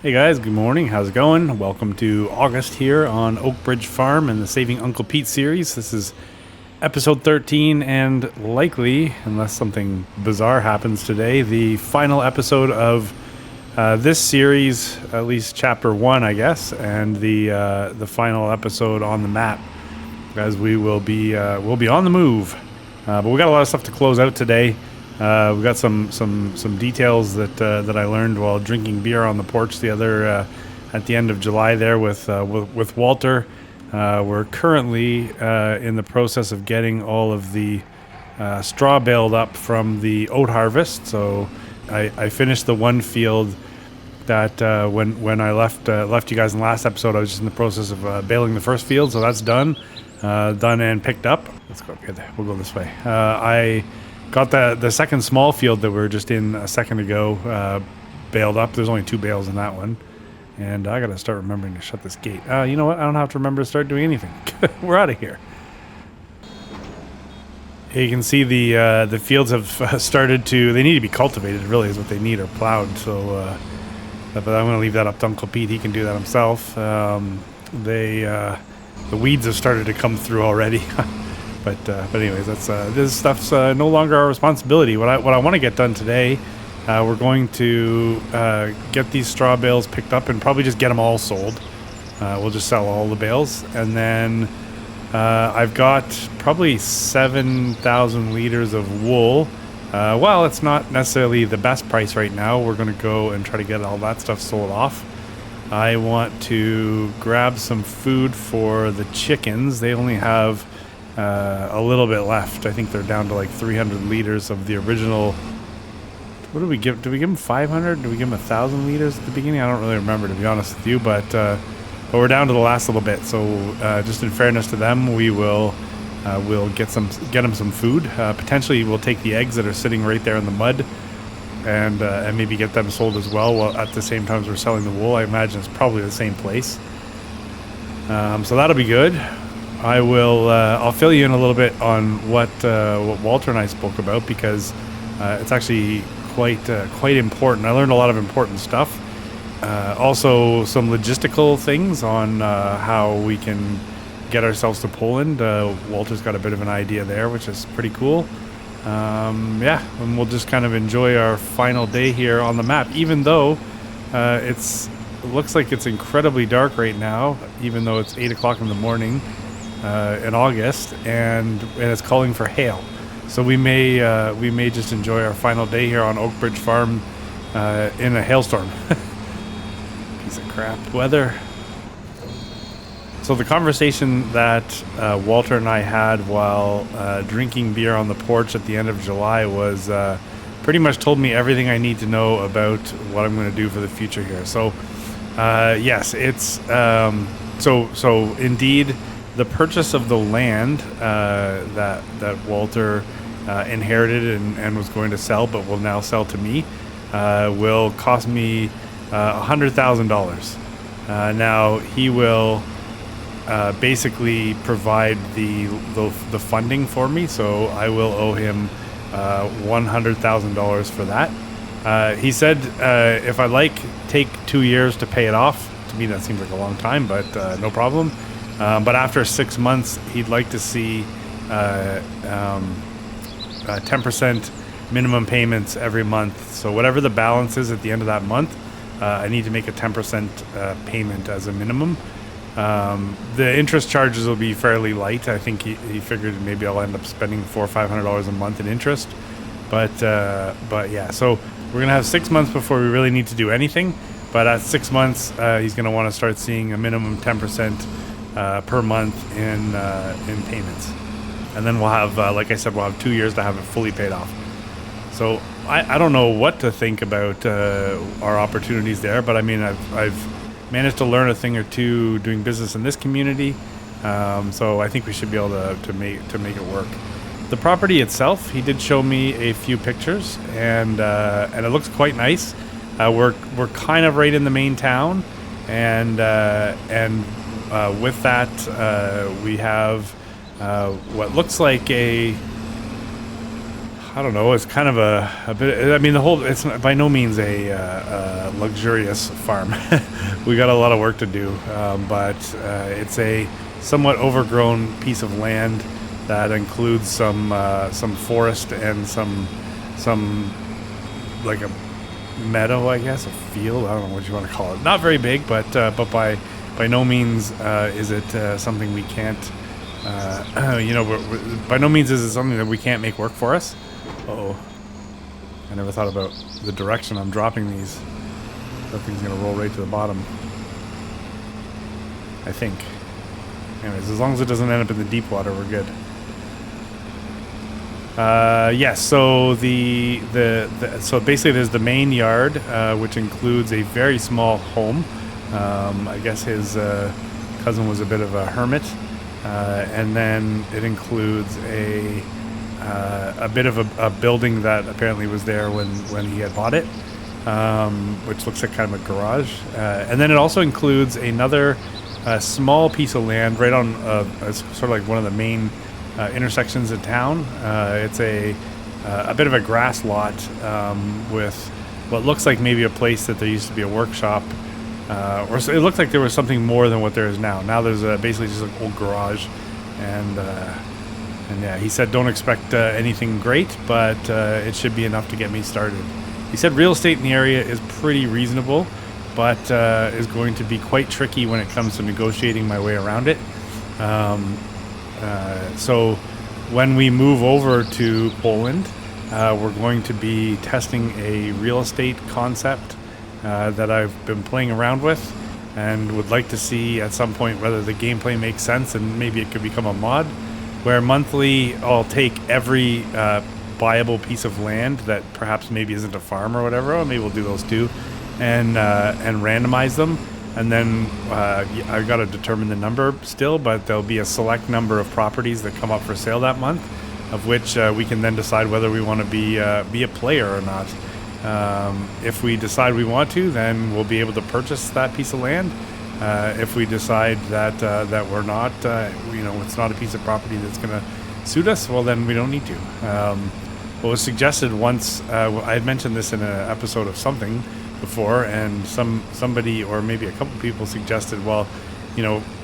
Hey guys, good morning. How's it going? Welcome to August here on Oakbridge Farm and the Saving Uncle Pete series. This is episode 13 and likely, unless something bizarre happens today, the final episode of this series, at least chapter 1, I guess, and the final episode on the map, as we'll be on the move. But we got a lot of stuff to close out today. We got some details that I learned while drinking beer on the porch at the end of July there with Walter. We're currently in the process of getting all of the straw baled up from the oat harvest. So I finished the one field that when I left you guys in the last episode, I was just in the process of baling the first field. So that's done and picked up. Let's go. We'll go this way. I got the second small field that we were just in a second ago baled up. There's only 2 bales in that one. And I got to start remembering to shut this gate. You know what? I don't have to remember to start doing anything. We're out of here. You can see the fields have started to... They need to be cultivated, really, is what they need, or plowed. So, but I'm going to leave that up to Uncle Pete. He can do that himself. The weeds have started to come through already. But anyways, that's this stuff's no longer our responsibility. What I want to get done today, we're going to get these straw bales picked up and probably just get them all sold. We'll just sell all the bales, and then I've got probably 7,000 liters of wool. While it's not necessarily the best price right now, we're going to go and try to get all that stuff sold off. I want to grab some food for the chickens. They only have a little bit left. I think they're down to like 300 liters of the original. What did we give? Did we give them 500? Did we give them 1,000 liters at the beginning? I don't really remember, to be honest with you. But we're down to the last little bit. So just in fairness to them, we'll get them some food. Potentially, we'll take the eggs that are sitting right there in the mud, and maybe get them sold as well. While at the same time as we're selling the wool, I imagine it's probably the same place. So that'll be good. I'll fill you in a little bit on what Walter and I spoke about, because it's actually quite important. I learned a lot of important stuff. Also some logistical things on how we can get ourselves to Poland. Walter's got a bit of an idea there, which is pretty cool. And we'll just kind of enjoy our final day here on the map, even though it looks like it's incredibly dark right now, even though it's 8 o'clock in the morning. In August, and it's calling for hail, so we may just enjoy our final day here on Oakbridge Farm in a hailstorm. Piece of crap weather. So the conversation that Walter and I had while drinking beer on the porch at the end of July was pretty much told me everything I need to know about what I'm going to do for the future here. So yes, it's so indeed. The purchase of the land that Walter inherited and was going to sell, but will now sell to me, will cost me $100,000. Now he will basically provide the funding for me, so I will owe him $100,000 for that. He said if I take 2 years to pay it off. To me, that seems like a long time, but no problem. But after 6 months, he'd like to see 10% minimum payments every month. So whatever the balance is at the end of that month, I need to make a 10% payment as a minimum. The interest charges will be fairly light. I think he figured maybe I'll end up spending $400 or $500 a month in interest. But yeah, so we're going to have 6 months before we really need to do anything. But at 6 months, he's going to want to start seeing a minimum 10% per month in payments, and then we'll have, like I said, we'll have 2 years to have it fully paid off. So I don't know what to think about our opportunities there, but I mean I've managed to learn a thing or two doing business in this community, so I think we should be able to make it work. The property itself, he did show me a few pictures, and it looks quite nice. We're kind of right in the main town, and with that, we have what looks like a I don't know. It's kind of a bit. I mean, it's by no means a luxurious farm. We got a lot of work to do, but it's a somewhat overgrown piece of land that includes some forest and some like a meadow, I guess, a field. I don't know what you want to call it. Not very big, but by no means is it something we can't. By no means is it something that we can't make work for us. Uh-oh. I never thought about the direction I'm dropping these. That thing's gonna roll right to the bottom, I think. Anyways, as long as it doesn't end up in the deep water, we're good. Yes, so so basically there's the main yard, which includes a very small home. I guess his cousin was a bit of a hermit. And then it includes a bit of a building that apparently was there when he had bought it, which looks like kind of a garage. And then it also includes another small piece of land right on sort of like one of the main intersections in town. It's a bit of a grass lot with what looks like maybe a place that there used to be a workshop. Or so it looked like there was something more than what there is now. Now there's basically just an old garage, and yeah, he said don't expect anything great, but it should be enough to get me started. He said real estate in the area is pretty reasonable, but is going to be quite tricky when it comes to negotiating my way around it. So when we move over to Poland, we're going to be testing a real estate concept that I've been playing around with and would like to see at some point whether the gameplay makes sense, and maybe it could become a mod where monthly I'll take every buyable piece of land that perhaps maybe isn't a farm or whatever, or maybe we'll do those too, and randomize them, and then I've got to determine the number still, but there'll be a select number of properties that come up for sale that month, of which we can then decide whether we want to be a player or not. If we decide we want to, then we'll be able to purchase that piece of land. If we decide that we're not, it's not a piece of property that's going to suit us, well, then we don't need to. What was suggested once, I had mentioned this in an episode of something before, and somebody or maybe a couple people suggested, well,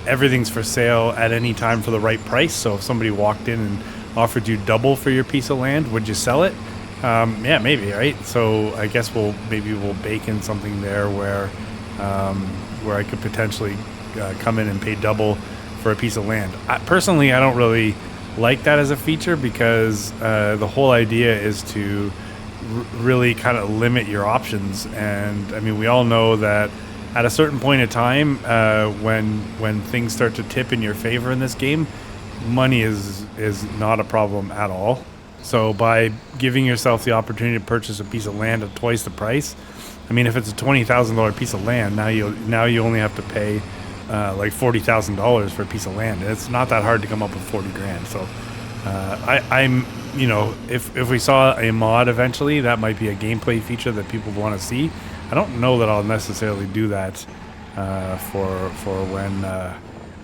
everything's for sale at any time for the right price. So if somebody walked in and offered you double for your piece of land, would you sell it? Yeah, maybe, right? So I guess we'll bake in something there where I could potentially come in and pay double for a piece of land. Personally, I don't really like that as a feature, because the whole idea is to really kind of limit your options. And I mean, we all know that at a certain point in time, when things start to tip in your favor in this game, money is not a problem at all. So by giving yourself the opportunity to purchase a piece of land at twice the price, I mean, if it's a $20,000 piece of land, now you only have to pay like $40,000 for a piece of land. It's not that hard to come up with $40,000. So I'm if we saw a mod eventually, that might be a gameplay feature that people want to see. I don't know that I'll necessarily do that for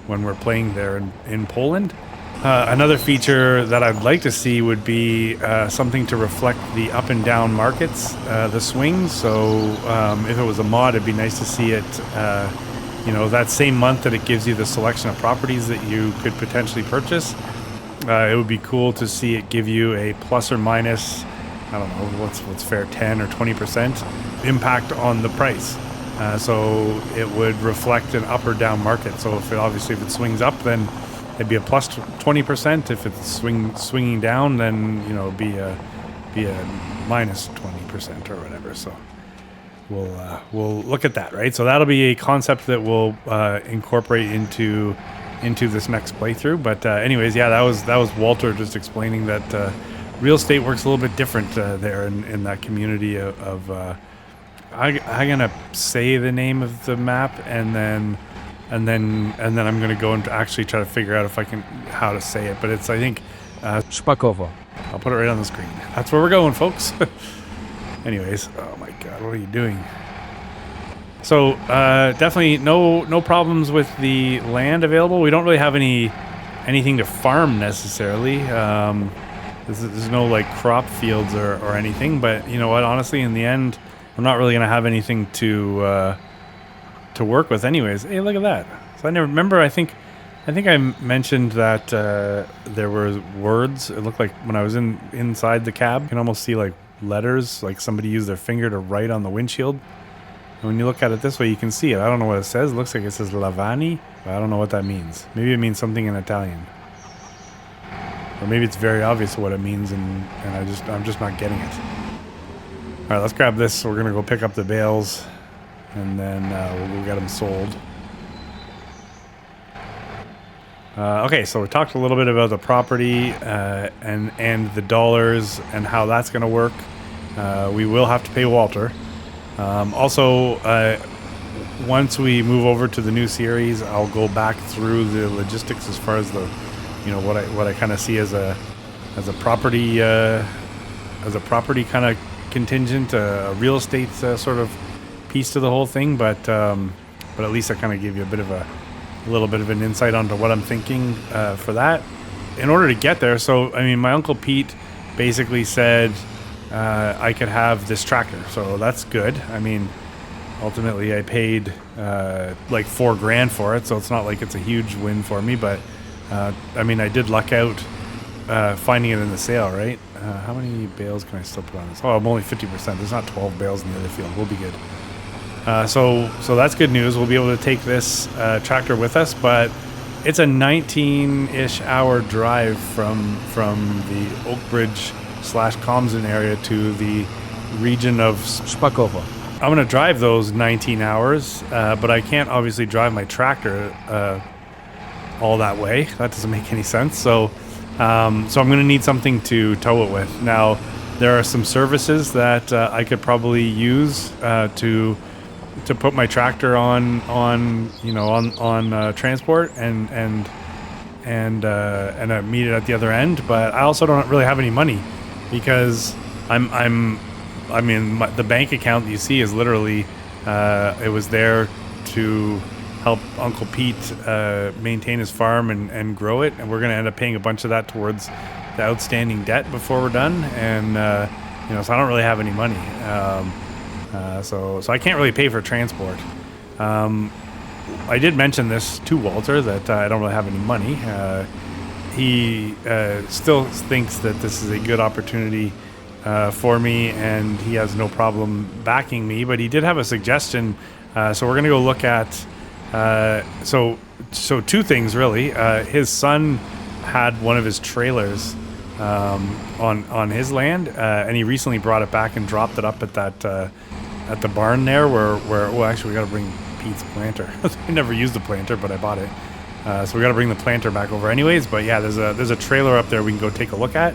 when we're playing there in Poland. Another feature that I'd like to see would be something to reflect the up and down markets, the swings. So if it was a mod, it'd be nice to see it, that same month that it gives you the selection of properties that you could potentially purchase. It would be cool to see it give you a plus or minus, I don't know, what's fair, 10 or 20% impact on the price. So it would reflect an up or down market. So if it swings up, then it'd be a plus 20%. If it's swinging down, then it'd be a minus 20% or whatever. So we'll look at that, right? So that'll be a concept that we'll incorporate into this next playthrough. But anyways, yeah, that was Walter just explaining that real estate works a little bit different there in that community of I'm gonna say the name of the map, and then I'm gonna go and actually try to figure out how to say it. But it's, I think, Szpakowo. I'll put it right on the screen. That's where we're going, folks. Anyways, oh my God, what are you doing? So definitely no problems with the land available. We don't really have anything to farm necessarily. There's no like crop fields or anything. But you know what? Honestly, in the end, I'm not really gonna have anything to work with, anyways. Hey, look at that. So I never remember. I think I mentioned that there were words. It looked like when I was inside the cab, you can almost see like letters, like somebody used their finger to write on the windshield. And when you look at it this way, you can see it. I don't know what it says. It looks like it says Lavani, but I don't know what that means. Maybe it means something in Italian. Or maybe it's very obvious what it means, and I'm just not getting it. All right, let's grab this. We're gonna go pick up the bales, and then we'll go get them sold. Okay, so we talked a little bit about the property and the dollars and how that's going to work. We will have to pay Walter. Also, once we move over to the new series, I'll go back through the logistics as far as the, you know, what I kind of see as a property kind of contingent, a real estate sort of piece to the whole thing. But at least I kind of gave you a little bit of an insight onto what I'm thinking for that. In order to get there, so I mean, my Uncle Pete basically said I could have this tractor, so that's good. I mean, ultimately I paid like $4,000 for it, so it's not like it's a huge win for me, but I mean, I did luck out finding it in the sale, right? How many bales can I still put on this? Oh, I'm only 50%. There's not 12 bales in the other field. We'll be good. So that's good news. We'll be able to take this tractor with us, but it's a 19-ish hour drive from the Oakbridge / Comston area to the region of Spakovo. I'm going to drive those 19 hours, but I can't obviously drive my tractor all that way. That doesn't make any sense. So I'm going to need something to tow it with. Now, there are some services that I could probably use to put my tractor on transport and meet it at the other end. But I also don't really have any money because the bank account that you see is literally it was there to help Uncle Pete maintain his farm and grow it, and we're going to end up paying a bunch of that towards the outstanding debt before we're done. And so I don't really have any money. So I can't really pay for transport. I did mention this to Walter that I don't really have any money. He still thinks that this is a good opportunity for me, and he has no problem backing me. But he did have a suggestion, so we're going to go look at. So two things really. His son had one of his trailers on his land, and he recently brought it back and dropped it up at that at the barn there. Actually, we got to bring Pete's planter. I never used the planter, but I bought it. So we got to bring the planter back over anyways. But yeah, there's a trailer up there we can go take a look at.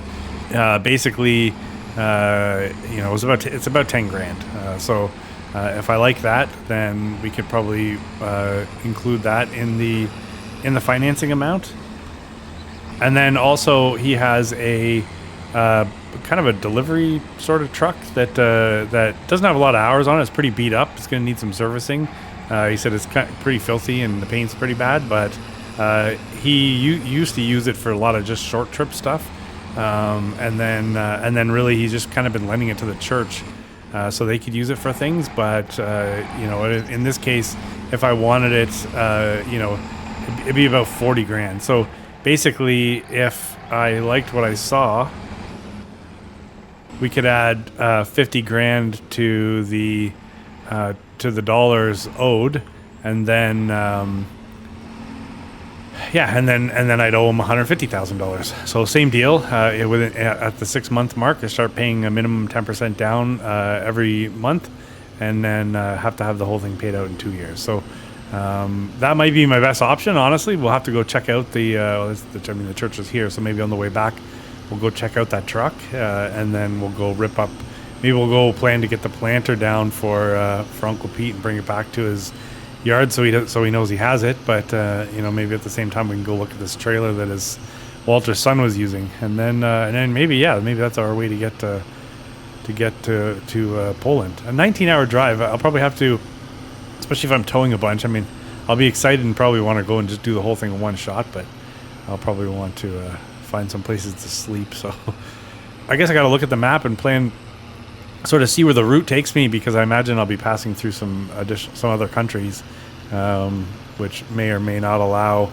Basically, it's about 10 grand. So if I like that, then we could probably include that in the financing amount. And then also he has a kind of a delivery sort of truck that doesn't have a lot of hours on it. It's pretty beat up. It's going to need some servicing. He said it's pretty filthy and the paint's pretty bad, but he used to use it for a lot of just short trip stuff. And then really he's just kind of been lending it to the church so they could use it for things. But in this case, if I wanted it, it'd be about 40 grand. So basically, if I liked what I saw, we could add 50 grand to the dollars owed, and then and then I'd owe him $150,000. So same deal. At the 6 month mark, I start paying a minimum 10% down every month, and then have to have the whole thing paid out in 2 years. So that might be my best option. Honestly, we'll have to go check out the church is here, so maybe on the way back we'll go check out that truck, and then we'll go rip up. Maybe we'll go plan to get the planter down for Uncle Pete and bring it back to his yard so he knows he has it. But maybe at the same time we can go look at this trailer that his Walter's son was using, and then maybe that's our way to get to Poland. A 19-hour drive. I'll probably have to, especially if I'm towing a bunch. I mean, I'll be excited and probably want to go and just do the whole thing in one shot, but I'll probably want to find some places to sleep. So I guess I got to look at the map and plan, sort of see where the route takes me, because I imagine I'll be passing through some other countries, which may or may not allow,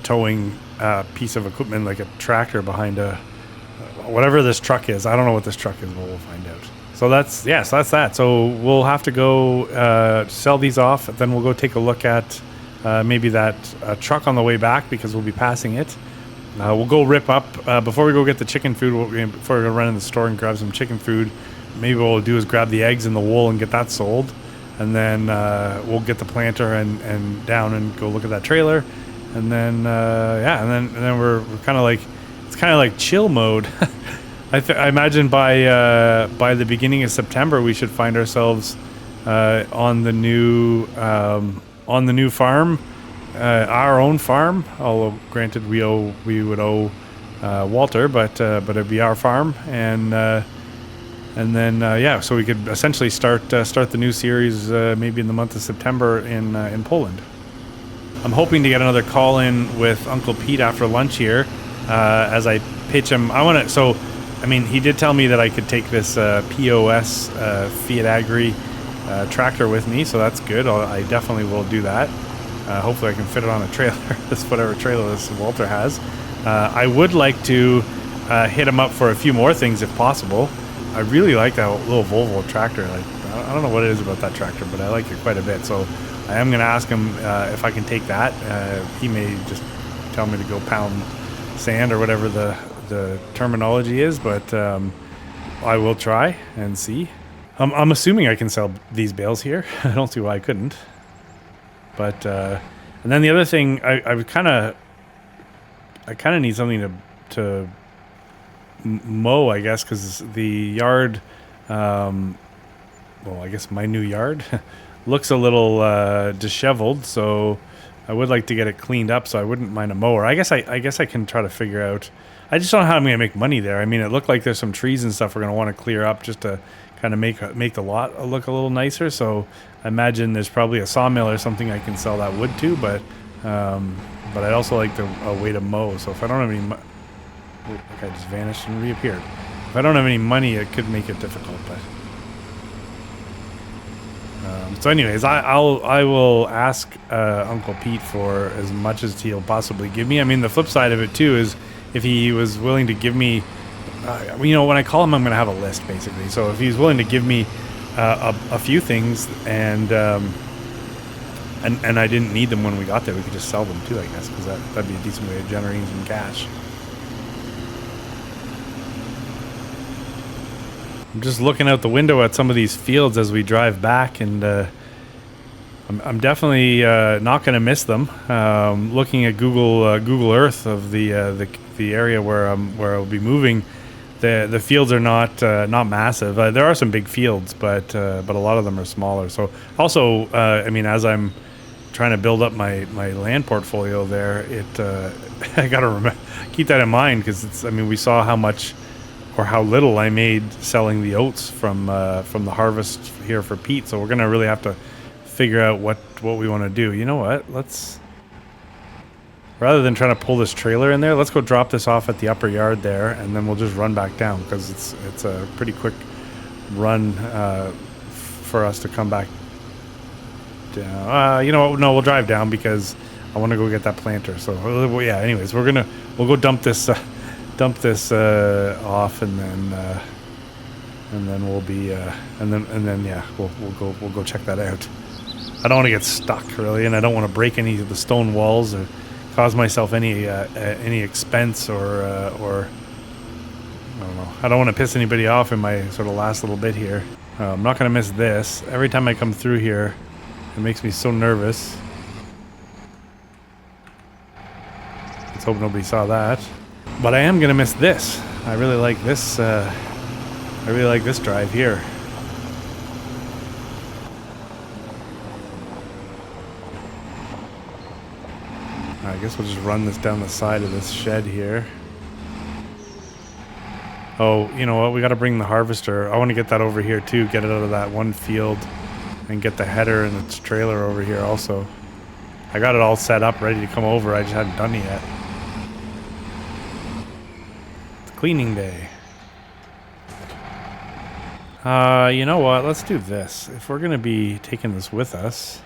towing a piece of equipment like a tractor behind whatever this truck is. I don't know what this truck is, but we'll find out. So that's that. So we'll have to go sell these off. Then we'll go take a look at maybe that truck on the way back, because we'll be passing it. We'll go rip up before we go get the chicken food. Before we go run in the store and grab some chicken food, maybe what we'll do is grab the eggs and the wool and get that sold, and then we'll get the planter and down and go look at that trailer, and then and then we're kind of like, it's kind of like chill mode. I imagine by the beginning of September we should find ourselves on the new farm, our own farm. Although granted we would owe Walter, but it'd be our farm, and then so we could essentially start the new series maybe in the month of September in Poland. I'm hoping to get another call in with Uncle Pete after lunch here as I pitch him. He did tell me that I could take this POS Fiat Agri tractor with me, so that's good. I definitely will do that. Hopefully I can fit it on a trailer, whatever trailer this Walter has. I would like to hit him up for a few more things if possible. I really like that little Volvo tractor. I don't know what it is about that tractor, but I like it quite a bit. So I am going to ask him if I can take that. He may just tell me to go pound sand or whatever the terminology is, but I will try and see. I'm assuming I can sell these bales here. I don't see why I couldn't. But and then the other thing, I kind of need something to mow, I guess, because the yard, I guess my new yard looks a little disheveled, so I would like to get it cleaned up. So I wouldn't mind a mower. I guess I can try to figure out. I just don't know how I'm going to make money there. I mean, it looked like there's some trees and stuff we're going to want to clear up just to kind of make the lot look a little nicer. So I imagine there's probably a sawmill or something I can sell that wood to, but I'd also like a way to mow. So if I don't have any that guy just vanished and reappeared. If I don't have any money, it could make it difficult. But so anyways, I will ask Uncle Pete for as much as he'll possibly give me. I mean, the flip side of it too is if he was willing to give me, when I call him, I'm going to have a list basically. So if he's willing to give me a few things and I didn't need them when we got there, we could just sell them too, I guess, because that'd be a decent way of generating some cash. I'm just looking out the window at some of these fields as we drive back, and I'm definitely not going to miss them. Looking at Google Earth of the area where I'll be moving, the fields are not massive. There are some big fields, but a lot of them are smaller. So also, as I'm trying to build up my land portfolio there, I got to keep that in mind, because we saw how much or how little I made selling the oats from the harvest here for Pete. So we're gonna really have to figure out what we want to do. You know what? Rather than trying to pull this trailer in there, let's go drop this off at the upper yard there, and then we'll just run back down, because it's a pretty quick run for us to come back down. You know what? No, we'll drive down because I want to go get that planter. So yeah. Anyways, we'll go dump this off, and then we'll be we'll go check that out. I don't want to get stuck really, and I don't want to break any of the stone walls or cause myself any expense or I don't know. I don't want to piss anybody off in my sort of last little bit here. I'm not going to miss this. Every time I come through here, it makes me so nervous. Let's hope nobody saw that. But I am going to miss this. I really like this. I really like this drive here. I guess we'll just run this down the side of this shed here. Oh, you know what? We got to bring the harvester. I want to get that over here too. Get it out of that one field and get the header and its trailer over here also. I got it all set up, ready to come over. I just hadn't done it yet. Cleaning day. You know what? Let's do this. If we're going to be taking this with us,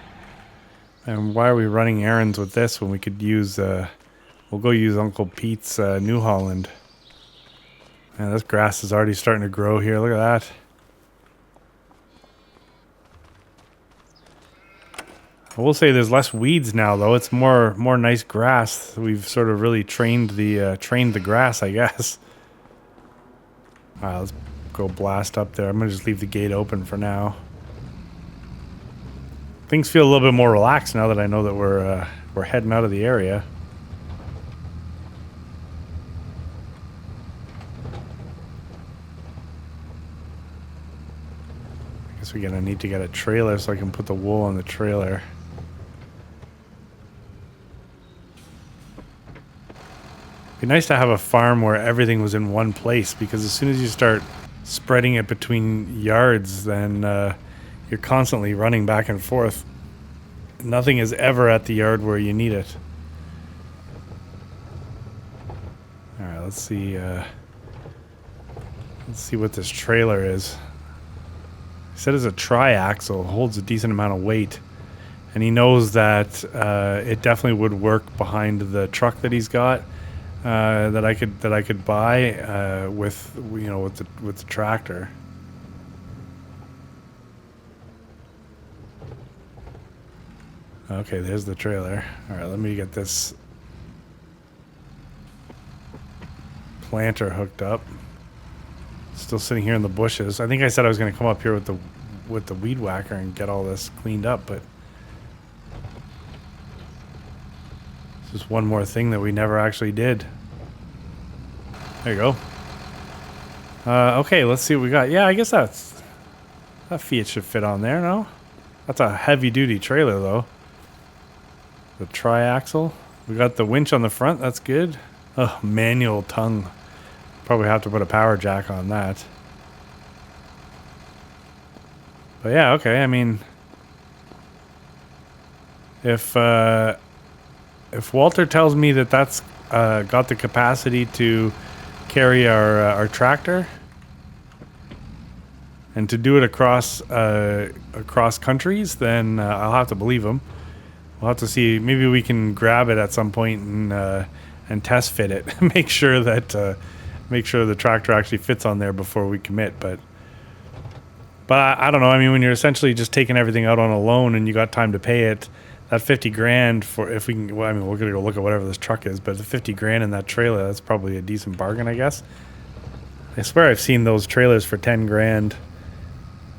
and why are we running errands with this when we could use, we'll go use Uncle Pete's New Holland. Man, this grass is already starting to grow here. Look at that. I will say there's less weeds now, though. It's more nice grass. We've sort of really trained the grass, I guess. All right, let's go blast up there. I'm gonna just leave the gate open for now. Things feel a little bit more relaxed now that I know that we're heading out of the area. I guess we're gonna need to get a trailer so I can put the wool on the trailer. It'd be nice to have a farm where everything was in one place, because as soon as you start spreading it between yards, then you're constantly running back and forth. Nothing is ever at the yard where you need it. All right, let's see what this trailer is. He said it's a tri-axle, holds a decent amount of weight, and he knows that it definitely would work behind the truck that he's got. That I could buy with the tractor. Okay, there's the trailer. All right, let me get this planter hooked up. Still sitting here in the bushes. I think I said I was going to come up here with the weed whacker and get all this cleaned up, but just one more thing that we never actually did. There you go. Okay, let's see what we got. Yeah, I guess that Fiat should fit on there, no? That's a heavy-duty trailer, though. The tri-axle. We got the winch on the front. That's good. Oh, manual tongue. Probably have to put a power jack on that. But yeah, okay. I mean, if Walter tells me that that's got the capacity to carry our tractor and to do it across countries, then I'll have to believe him. We'll have to see. Maybe we can grab it at some point and test fit it. make sure the tractor actually fits on there before we commit. But I don't know. I mean, when you're essentially just taking everything out on a loan and you got time to pay it, that 50 grand for, if we can, well, I mean, we're going to go look at whatever this truck is, but the 50 grand in that trailer, that's probably a decent bargain, I guess. I swear I've seen those trailers for 10 grand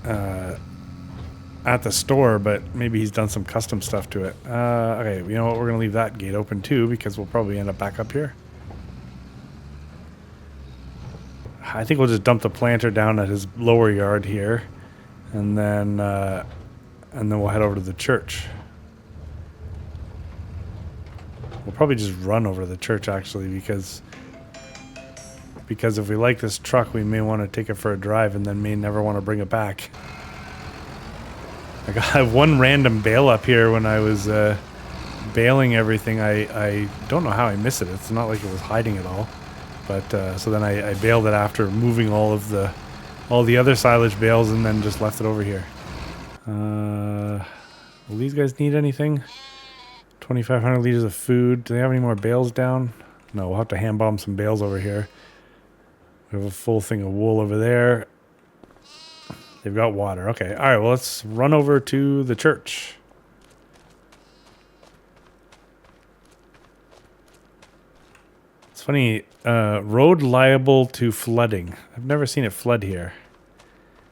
at the store, but maybe he's done some custom stuff to it. Okay, you know what? We're going to leave that gate open too, because we'll probably end up back up here. I think we'll just dump the planter down at his lower yard here, and then we'll head over to the church. We'll probably just run over to the church, actually, because if we like this truck, we may want to take it for a drive and then may never want to bring it back. I got one random bail up here when I was bailing everything. I don't know how I missed it. It's not like it was hiding at all. But so then I bailed it after moving all the other silage bales and then just left it over here. Will these guys need anything? 2,500 liters of food. Do they have any more bales down? No, we'll have to hand bomb some bales over here. We have a full thing of wool over there. They've got water. Okay. All right. Well, let's run over to the church. It's funny. Road liable to flooding. I've never seen it flood here.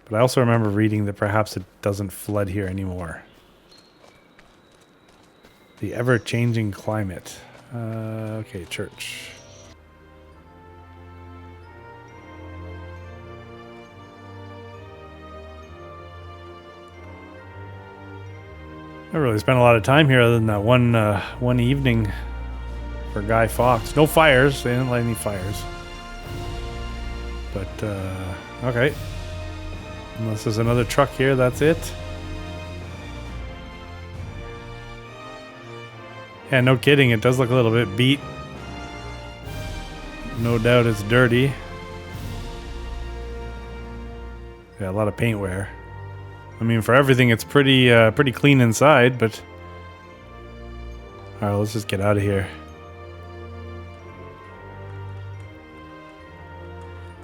But I also remember reading that perhaps it doesn't flood here anymore. The ever-changing climate. Okay, church. I really spent a lot of time here other than that one evening for Guy Fawkes. No fires. They didn't light any fires. But, okay. Unless there's another truck here, that's it. Yeah, no kidding. It does look a little bit beat. No doubt it's dirty. Yeah, a lot of paint wear. I mean, for everything, it's pretty clean inside, but... Alright, let's just get out of here.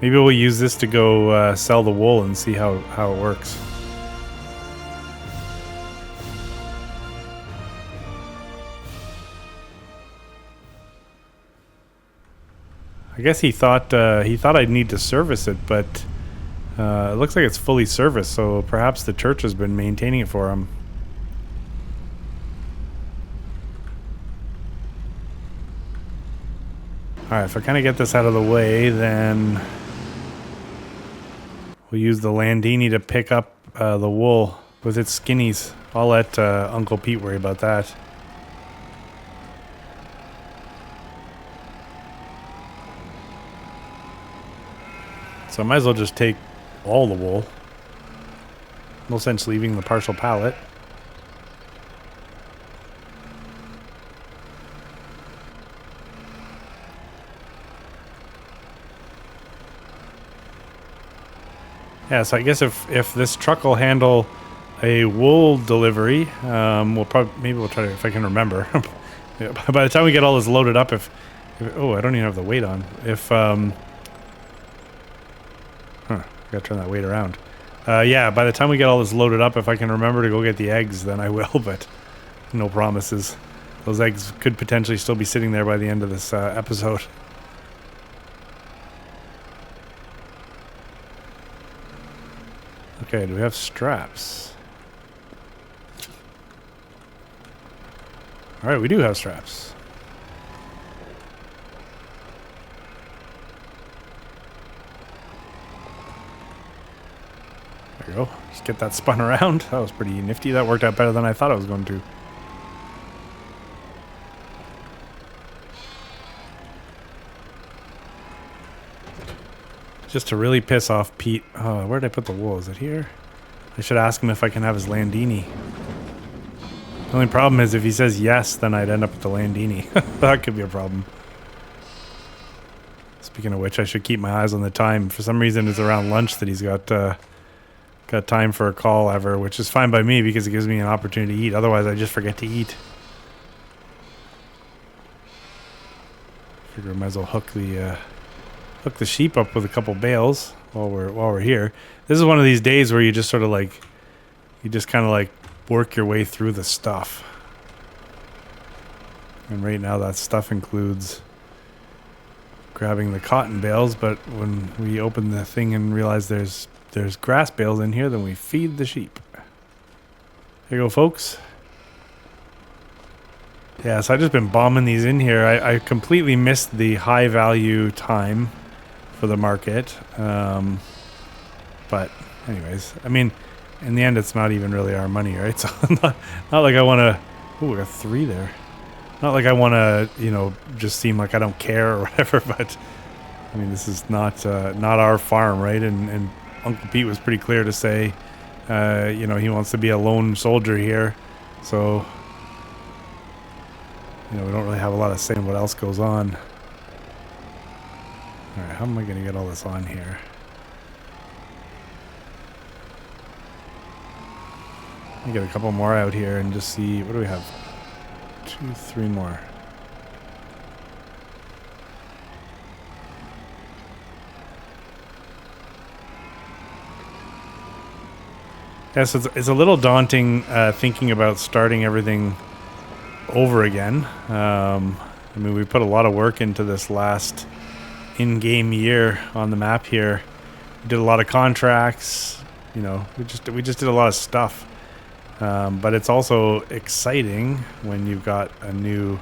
Maybe we'll use this to go sell the wool and see how it works. I guess he thought I'd need to service it, but it looks like it's fully serviced, so perhaps the church has been maintaining it for him. Alright, if I kind of get this out of the way, then we'll use the Landini to pick up the wool with its skinnies. I'll let Uncle Pete worry about that. So I might as well just take all the wool. No sense leaving the partial pallet. Yeah, so I guess if this truck will handle a wool delivery, maybe we'll try to, if I can remember. By the time we get all this loaded up, oh, I don't even have the weight on. Gotta turn that weight around. Yeah, by the time we get all this loaded up, if I can remember to go get the eggs, then I will, but no promises. Those eggs could potentially still be sitting there by the end of this episode. Okay, do we have straps? Alright, we do have straps. There we go. Just get that spun around. That was pretty nifty. That worked out better than I thought it was going to. Just to really piss off Pete. Oh, where did I put the wool? Is it here? I should ask him if I can have his Landini. The only problem is if he says yes, then I'd end up with the Landini. That could be a problem. Speaking of which, I should keep my eyes on the time. For some reason, it's around lunch that he's got time for a call ever, which is fine by me because it gives me an opportunity to eat. Otherwise, I just forget to eat. Figure I might as well hook the sheep up with a couple bales while we're here. This is one of these days where you just sort of like, you just kind of like work your way through the stuff. And right now that stuff includes grabbing the cotton bales, but when we open the thing and realize there's grass bales in here, then we feed the sheep. There you go, folks. Yeah, so I've just been bombing these in here. I completely missed the high value time for the market. But anyways, I mean, in the end, it's not even really our money, right? So not like I want to... Ooh, we got 3 there. Not like I want to, just seem like I don't care or whatever, but I mean, this is not our farm, right? And Uncle Pete was pretty clear to say, he wants to be a lone soldier here. So, we don't really have a lot of say in what else goes on. All right, how am I going to get all this on here? Let me get a couple more out here and just see, what do we have? 2, 3 more. Yes, it's a little daunting thinking about starting everything over again. I mean, we put a lot of work into this last in-game year on the map here. We did a lot of contracts. We just did a lot of stuff. But it's also exciting when you've got a new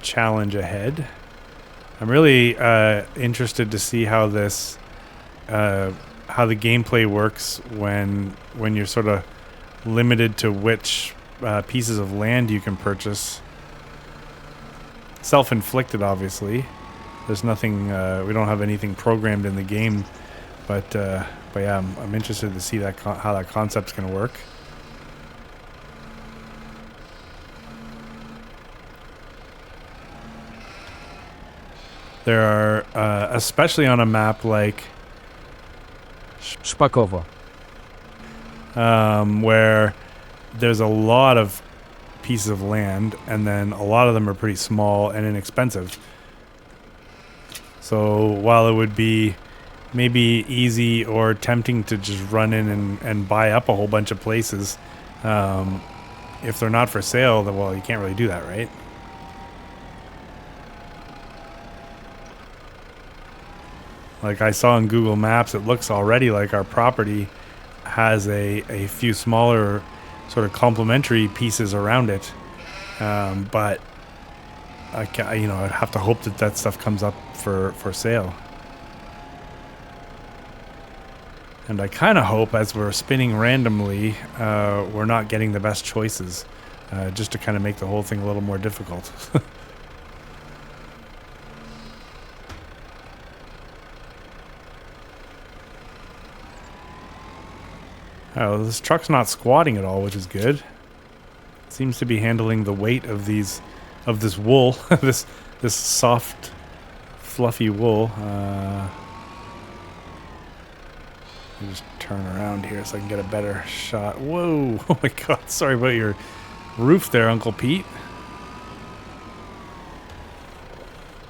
challenge ahead. I'm really interested to see how this, how the gameplay works when you're sort of limited to which pieces of land you can purchase. Self-inflicted, obviously. There's nothing. We don't have anything programmed in the game, but yeah, I'm interested to see that how that concept's going to work. There are, especially on a map like Spakovo. where there's a lot of pieces of land, and then a lot of them are pretty small and inexpensive. So while it would be maybe easy or tempting to just run in and buy up a whole bunch of places, if they're not for sale, then, well, you can't really do that, right? Like I saw in Google Maps, it looks already like our property has a few smaller sort of complementary pieces around it, but I'd have to hope that stuff comes up for sale. And I kind of hope, as we're spinning randomly, we're not getting the best choices, just to kind of make the whole thing a little more difficult. Oh, this truck's not squatting at all, which is good. It seems to be handling the weight of this wool, this soft, fluffy wool. Let me just turn around here so I can get a better shot. Whoa! Oh my God! Sorry about your roof there, Uncle Pete.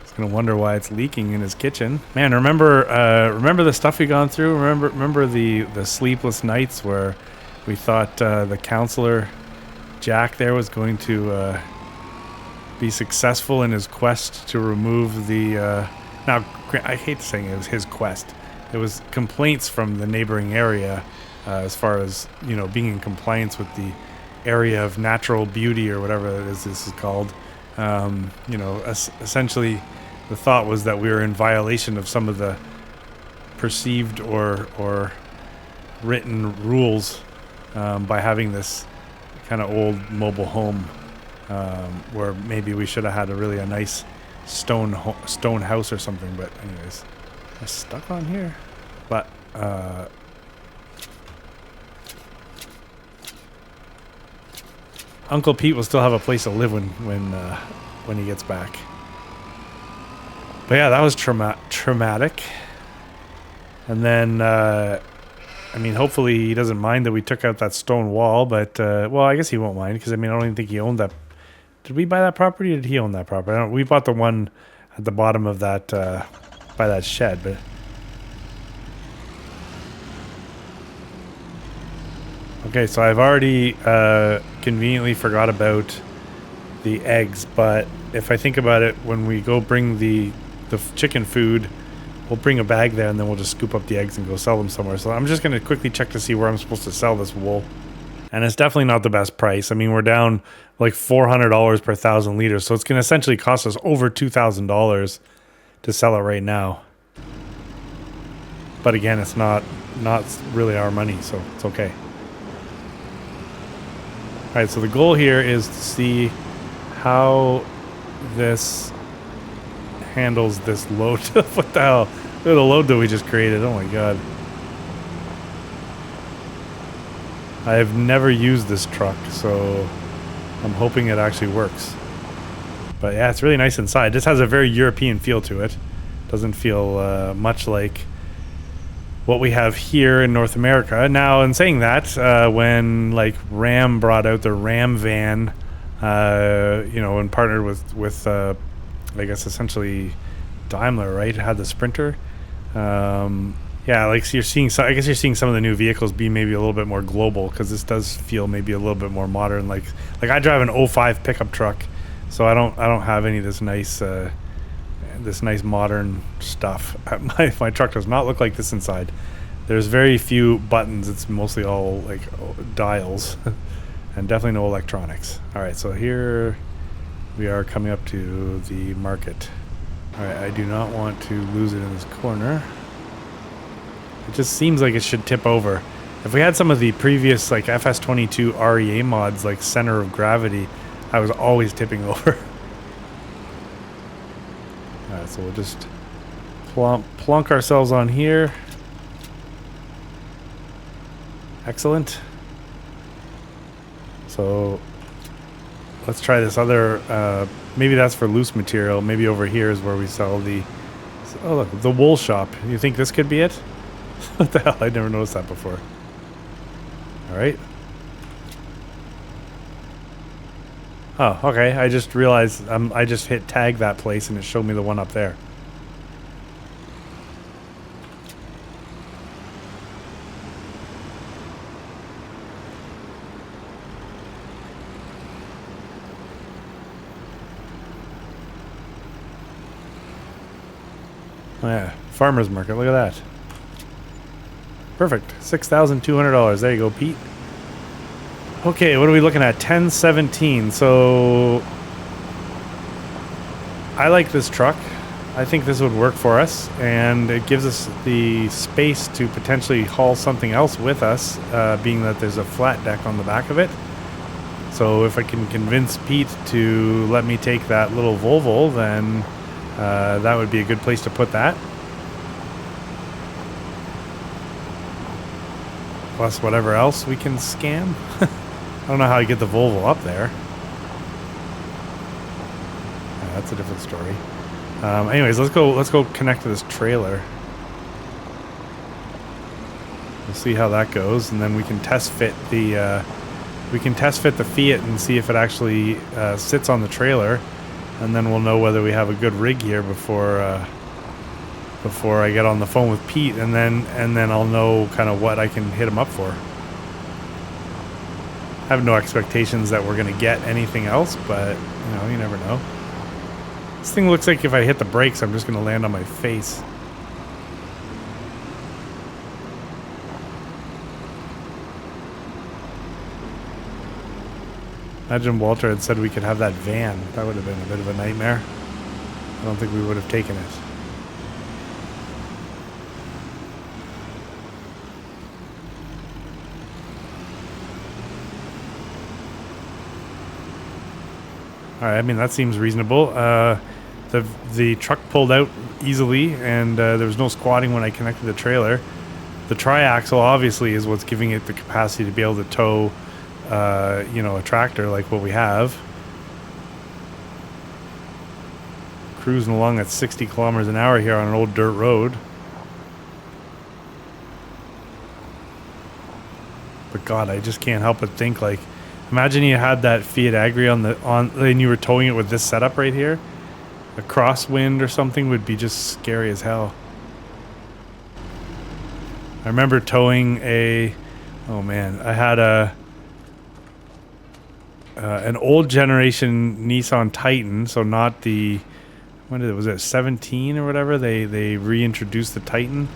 He's gonna wonder why it's leaking in his kitchen. Man, remember the stuff we gone through. Remember the sleepless nights where we thought the counselor Jack there was going to be successful in his quest to remove the. Now, I hate saying it was his quest. It was complaints from the neighboring area, as far as being in compliance with the area of natural beauty or whatever it is this is called. Essentially, the thought was that we were in violation of some of the perceived or written rules by having this kind of old mobile home, where maybe we should have had a nice stone house or something. But anyways, I'm stuck on here. But Uncle Pete will still have a place to live when he gets back. But yeah, that was traumatic. And then, hopefully he doesn't mind that we took out that stone wall. But, well, I guess he won't mind because, I don't even think he owned that. Did we buy that property or did he own that property? We bought the one at the bottom of that, by that shed. But okay, so I've already conveniently forgot about the eggs. But if I think about it, when we go bring the chicken food, we'll bring a bag there and then we'll just scoop up the eggs and go sell them somewhere. So I'm just going to quickly check to see where I'm supposed to sell this wool. And it's definitely not the best price. We're down like $400 per 1,000 liters. So it's going to essentially cost us over $2,000 to sell it right now. But again, it's not really our money, so it's okay. All right, so the goal here is to see how this handles this load. What the hell? Look at the load that we just created. Oh my God. I have never used this truck, so I'm hoping it actually works. But yeah, it's really nice inside. This has a very European feel to it. Doesn't feel much like what we have here in North America. Now, in saying that, when like Ram brought out the Ram van, and partnered with I guess essentially Daimler, right? It had the Sprinter. Yeah, like so you're seeing. I guess you're seeing some of the new vehicles be maybe a little bit more global because this does feel maybe a little bit more modern. Like I drive an 05 pickup truck, so I don't have any of this nice modern stuff. My truck does not look like this inside. There's very few buttons. It's mostly all like dials, and definitely no electronics. All right, so here we are coming up to the market. All right, I do not want to lose it in this corner. It just seems like it should tip over. If we had some of the previous like FS22 REA mods like center of gravity, I was always tipping over. Alright, so we'll just plunk ourselves on here. Excellent. So let's try this other, maybe that's for loose material. Maybe over here is where we sell oh look, the wool shop. You think this could be it? What the hell? I never noticed that before. All right. Oh, okay. I just realized I just hit tag that place and it showed me the one up there. Oh, yeah. Farmer's market. Look at that. Perfect. $6,200. There you go, Pete. Okay, what are we looking at? 1017. So I like this truck. I think this would work for us, and it gives us the space to potentially haul something else with us, being that there's a flat deck on the back of it. So if I can convince Pete to let me take that little Volvo, then that would be a good place to put that. Plus whatever else we can scam. I don't know how you get the Volvo up there. Yeah, that's a different story. Anyways, let's go connect to this trailer. We'll see how that goes, and then we can test fit the Fiat and see if it actually sits on the trailer, and then we'll know whether we have a good rig here before I get on the phone with Pete, and then I'll know kind of what I can hit him up for. I have no expectations that we're gonna get anything else, but you know, you never know. This thing looks like if I hit the brakes, I'm just gonna land on my face. Imagine Walter had said we could have that van. That would have been a bit of a nightmare. I don't think we would have taken it. All right, I mean, that seems reasonable. The truck pulled out easily, and there was no squatting when I connected the trailer. The triaxle obviously is what's giving it the capacity to be able to tow, you know, a tractor like what we have. Cruising along at 60 kilometers an hour here on an old dirt road. But God, I just can't help but think, like, imagine you had that Fiat Agri and you were towing it with this setup right here. A crosswind or something would be just scary as hell. I remember towing oh man, I had an old generation Nissan Titan, so not the, was it 17 or whatever? They reintroduced the Titan.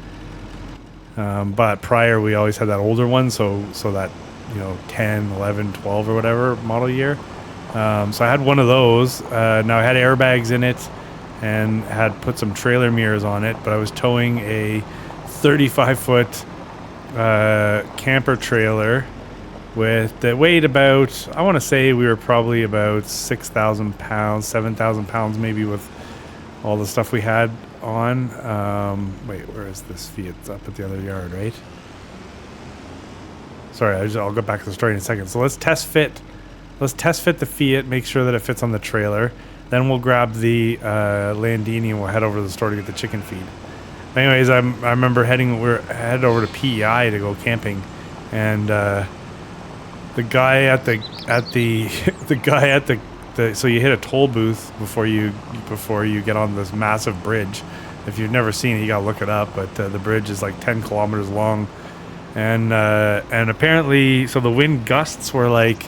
But prior we always had that older one, so that, you know, 10, 11, 12 or whatever model year. So I had one of those. Now I had airbags in it and had put some trailer mirrors on it, but I was towing a 35-foot camper trailer that weighed about, I want to say we were probably about 6,000 pounds, 7,000 pounds maybe with all the stuff we had on. Wait, where is this Fiat? It's up at the other yard, right? Sorry, I'll go back to the story in a second. So let's test fit the Fiat, make sure that it fits on the trailer. Then we'll grab the Landini and we'll head over to the store to get the chicken feed. Anyways, I remember we're headed over to PEI to go camping, and the guy at the so you hit a toll booth before you get on this massive bridge. If you've never seen it, you gotta look it up. But the bridge is like 10 kilometers long. And apparently, so the wind gusts were like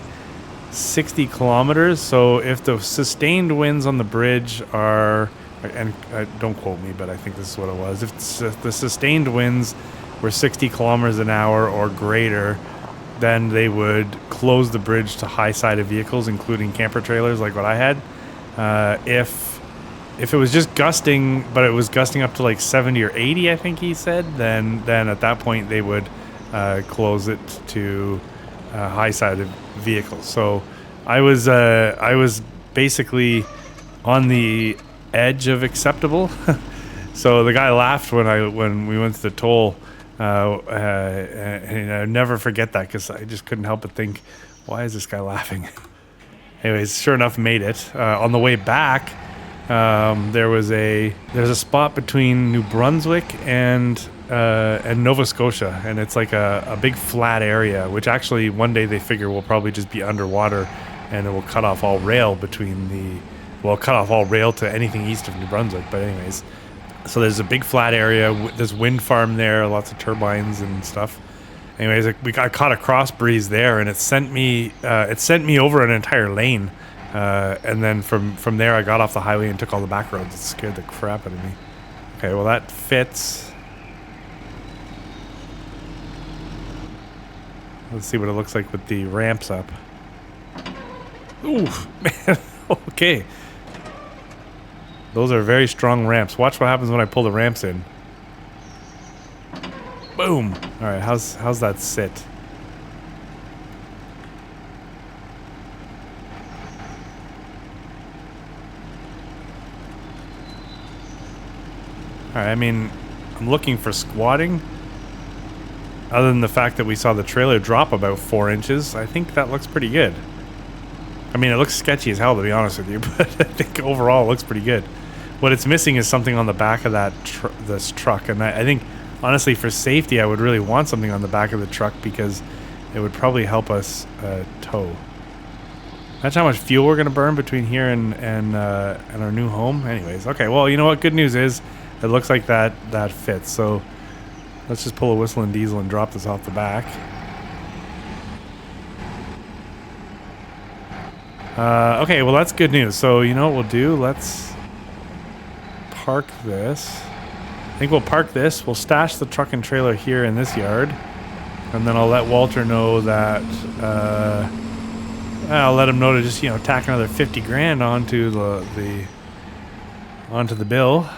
60 kilometers. So if the sustained winds on the bridge are, and don't quote me, but I think this is what it was. If the sustained winds were 60 kilometers an hour or greater, then they would close the bridge to high-sided vehicles, including camper trailers like what I had. If it was just gusting, but it was gusting up to like 70 or 80, I think he said, then at that point they would close it to high-sided vehicles. So I was basically on the edge of acceptable. So the guy laughed when we went to the toll, and I'll never forget that because I just couldn't help but think, why is this guy laughing? Anyways, sure enough, made it. On the way back, there's a spot between New Brunswick and and Nova Scotia, and it's like a big flat area, which actually one day they figure will probably just be underwater, and it will cut off all rail cut off all rail to anything east of New Brunswick. But anyways, so there's a big flat area. There's wind farm there, lots of turbines and stuff. Anyways, I caught a cross breeze there, and it sent me over an entire lane, and then from there I got off the highway and took all the back roads. It scared the crap out of me. Okay, well that fits. Let's see what it looks like with the ramps up. Ooh, man. Okay. Those are very strong ramps. Watch what happens when I pull the ramps in. Boom. All right, how's that sit? All right, I mean, I'm looking for squatting. Other than the fact that we saw the trailer drop about 4 inches, I think that looks pretty good. I mean, it looks sketchy as hell, to be honest with you, but I think overall it looks pretty good. What it's missing is something on the back of this truck, and I think, honestly, for safety, I would really want something on the back of the truck because it would probably help us tow. That's how much fuel we're going to burn between here and our new home. Anyways, okay, well, you know what? Good news is it looks like that fits, so let's just pull a whistling diesel and drop this off the back. Okay, well, that's good news. So, you know what we'll do? Let's park this. I think we'll park this. We'll stash the truck and trailer here in this yard. And then I'll let Walter know that... I'll let him know to just, tack another 50 grand onto the bill.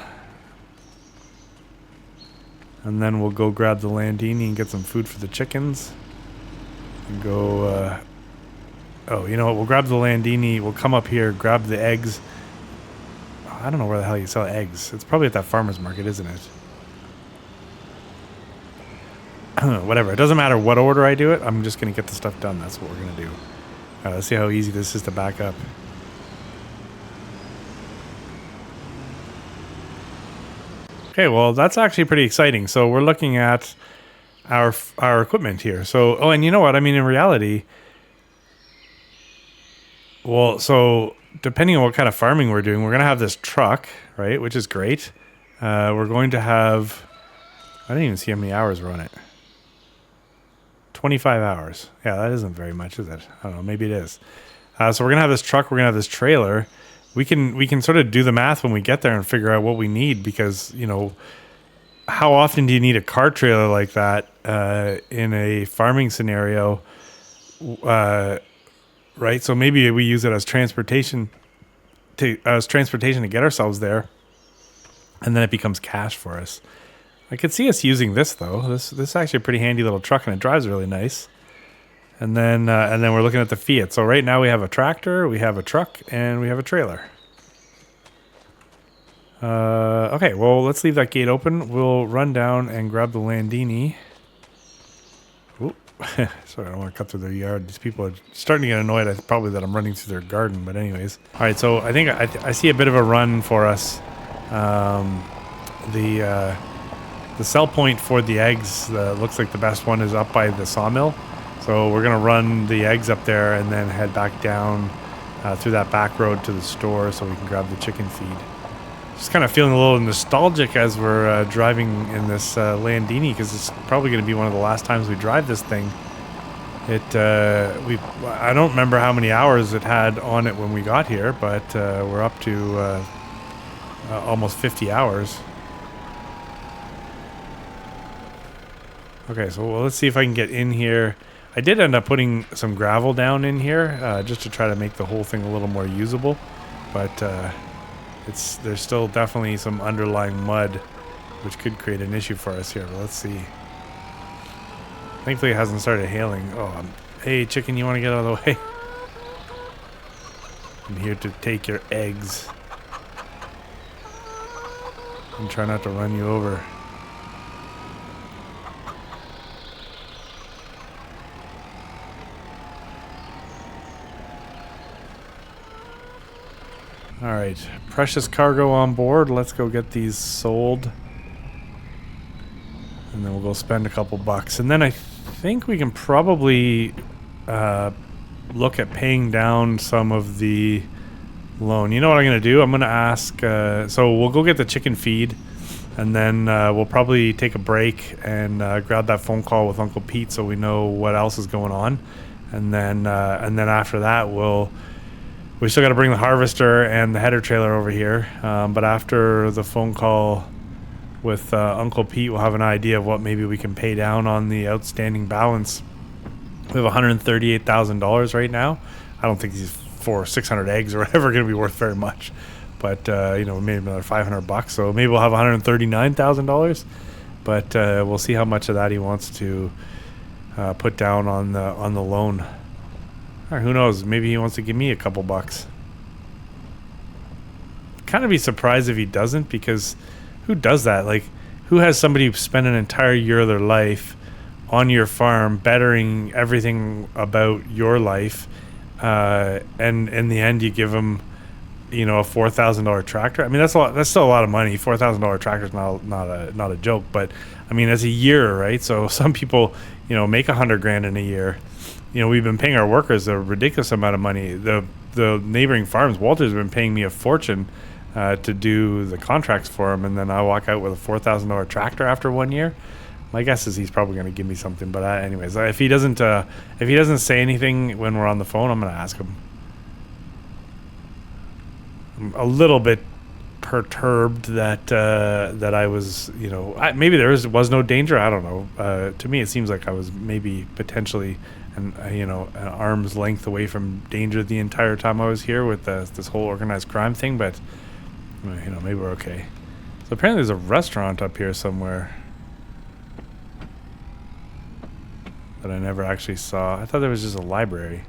And then we'll go grab the Landini and get some food for the chickens. And go... oh, you know what? We'll grab the Landini. We'll come up here, grab the eggs. Oh, I don't know where the hell you sell eggs. It's probably at that farmer's market, isn't it? Whatever. It doesn't matter what order I do it. I'm just going to get the stuff done. That's what we're going to do. All right, let's see how easy this is to back up. Okay, well, that's actually pretty exciting. So we're looking at our equipment here. So, oh, and you know what? I mean, in reality... Well, so depending on what kind of farming we're doing, we're going to have this truck, right, which is great. We're going to have... I didn't even see how many hours we're on it. 25 hours. Yeah, that isn't very much, is it? I don't know. Maybe it is. So we're going to have this truck. We're going to have this trailer. We can sort of do the math when we get there and figure out what we need because, how often do you need a car trailer like that in a farming scenario? Right, so maybe we use it as transportation to get ourselves there, and then it becomes cash for us. I could see us using this though. This is actually a pretty handy little truck, and it drives really nice. And then we're looking at the Fiat. So right now we have a tractor, we have a truck, and we have a trailer. Okay, well, let's leave that gate open. We'll run down and grab the Landini. Sorry, I don't want to cut through their yard. These people are starting to get annoyed probably that I'm running through their garden, but anyways. All right, so I think I see a bit of a run for us. The sell point for the eggs looks like the best one is up by the sawmill. So we're going to run the eggs up there and then head back down through that back road to the store so we can grab the chicken feed. Just kind of feeling a little nostalgic as we're driving in this Landini because it's probably going to be one of the last times we drive this thing. I don't remember how many hours it had on it when we got here, but we're up to almost 50 hours. Okay, so let's see if I can get in here. I did end up putting some gravel down in here just to try to make the whole thing a little more usable, but there's still definitely some underlying mud, which could create an issue for us here. But let's see. Thankfully, it hasn't started hailing. Oh, hey, chicken, you want to get out of the way? I'm here to take your eggs. And try not to run you over. All right, precious cargo on board. Let's go get these sold. go spend a couple bucks, and then I think we can probably look at paying down some of the loan. You know what I'm going to do? I'm going to ask, so we'll go get the chicken feed, and then we'll probably take a break and grab that phone call with Uncle Pete so we know what else is going on. And then after that, we still got to bring the harvester and the header trailer over here. But after the phone call with Uncle Pete, we'll have an idea of what maybe we can pay down on the outstanding balance. We have $138,000 right now. I don't think these 600 eggs or whatever are going to be worth very much. But, maybe another $500. So maybe we'll have $139,000. But we'll see how much of that he wants to put down on the loan. Or who knows? Maybe he wants to give me a couple bucks. Kind of be surprised if he doesn't, because who does that? Like, who has somebody spend an entire year of their life on your farm, bettering everything about your life, and in the end you give them, a $4,000 tractor? I mean, that's a lot. That's still a lot of money. $4,000 tractor is not a joke, but I mean, as a year, right? So some people, make $100,000 in a year. We've been paying our workers a ridiculous amount of money. The neighboring farms, Walter's been paying me a fortune to do the contracts for him, and then I walk out with a $4,000 tractor after 1 year. My guess is he's probably going to give me something. But anyways, if he doesn't say anything when we're on the phone, I'm going to ask him. I'm a little bit perturbed that I was, maybe there was no danger. I don't know. To me, it seems like I was maybe potentially an arm's length away from danger the entire time I was here with this whole organized crime thing. But maybe we're okay. So apparently there's a restaurant up here somewhere that I never actually saw. I thought there was just a library.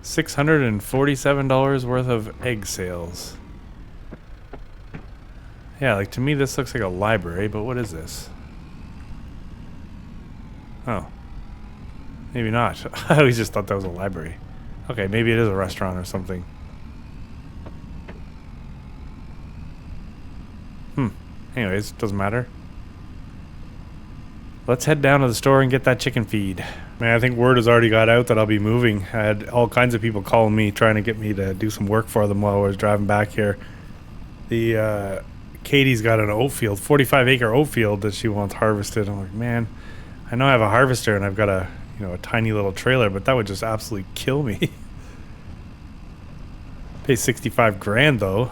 $647 worth of egg sales. Yeah, like, to me this looks like a library, but what is this? Oh. Maybe not. I always just thought that was a library. Okay, maybe it is a restaurant or something. Anyways, doesn't matter. Let's head down to the store and get that chicken feed. Man, I think word has already got out that I'll be moving. I had all kinds of people calling me, trying to get me to do some work for them while I was driving back here. Katie's got an oat field, 45-acre oat field that she wants harvested. I'm like, man, I know I have a harvester and I've got a tiny little trailer, but that would just absolutely kill me. Pay $65,000 though.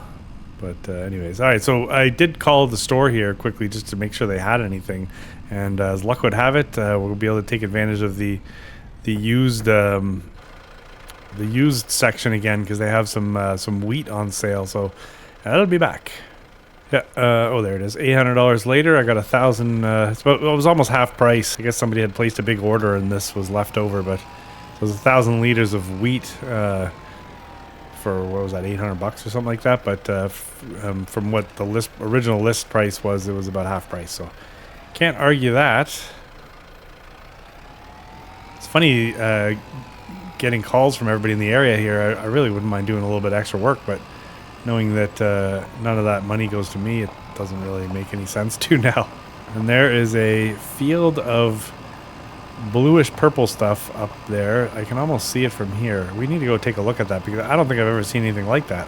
But anyways, all right. So I did call the store here quickly just to make sure they had anything, and as luck would have it, we'll be able to take advantage of the used section again, because they have some wheat on sale. So that'll be back. Yeah. There it is. $800 later, I got 1,000. It was almost half price. I guess somebody had placed a big order and this was left over, but it was 1,000 liters of wheat. For what was that, $800 or something like that, but from what the original list price was, it was about half price, so can't argue that. It's funny getting calls from everybody in the area here. I really wouldn't mind doing a little bit extra work, but knowing that none of that money goes to me, it doesn't really make any sense to now. And there is a field of bluish purple stuff up there. I can almost see it from here. We need to go take a look at that, because I don't think I've ever seen anything like that.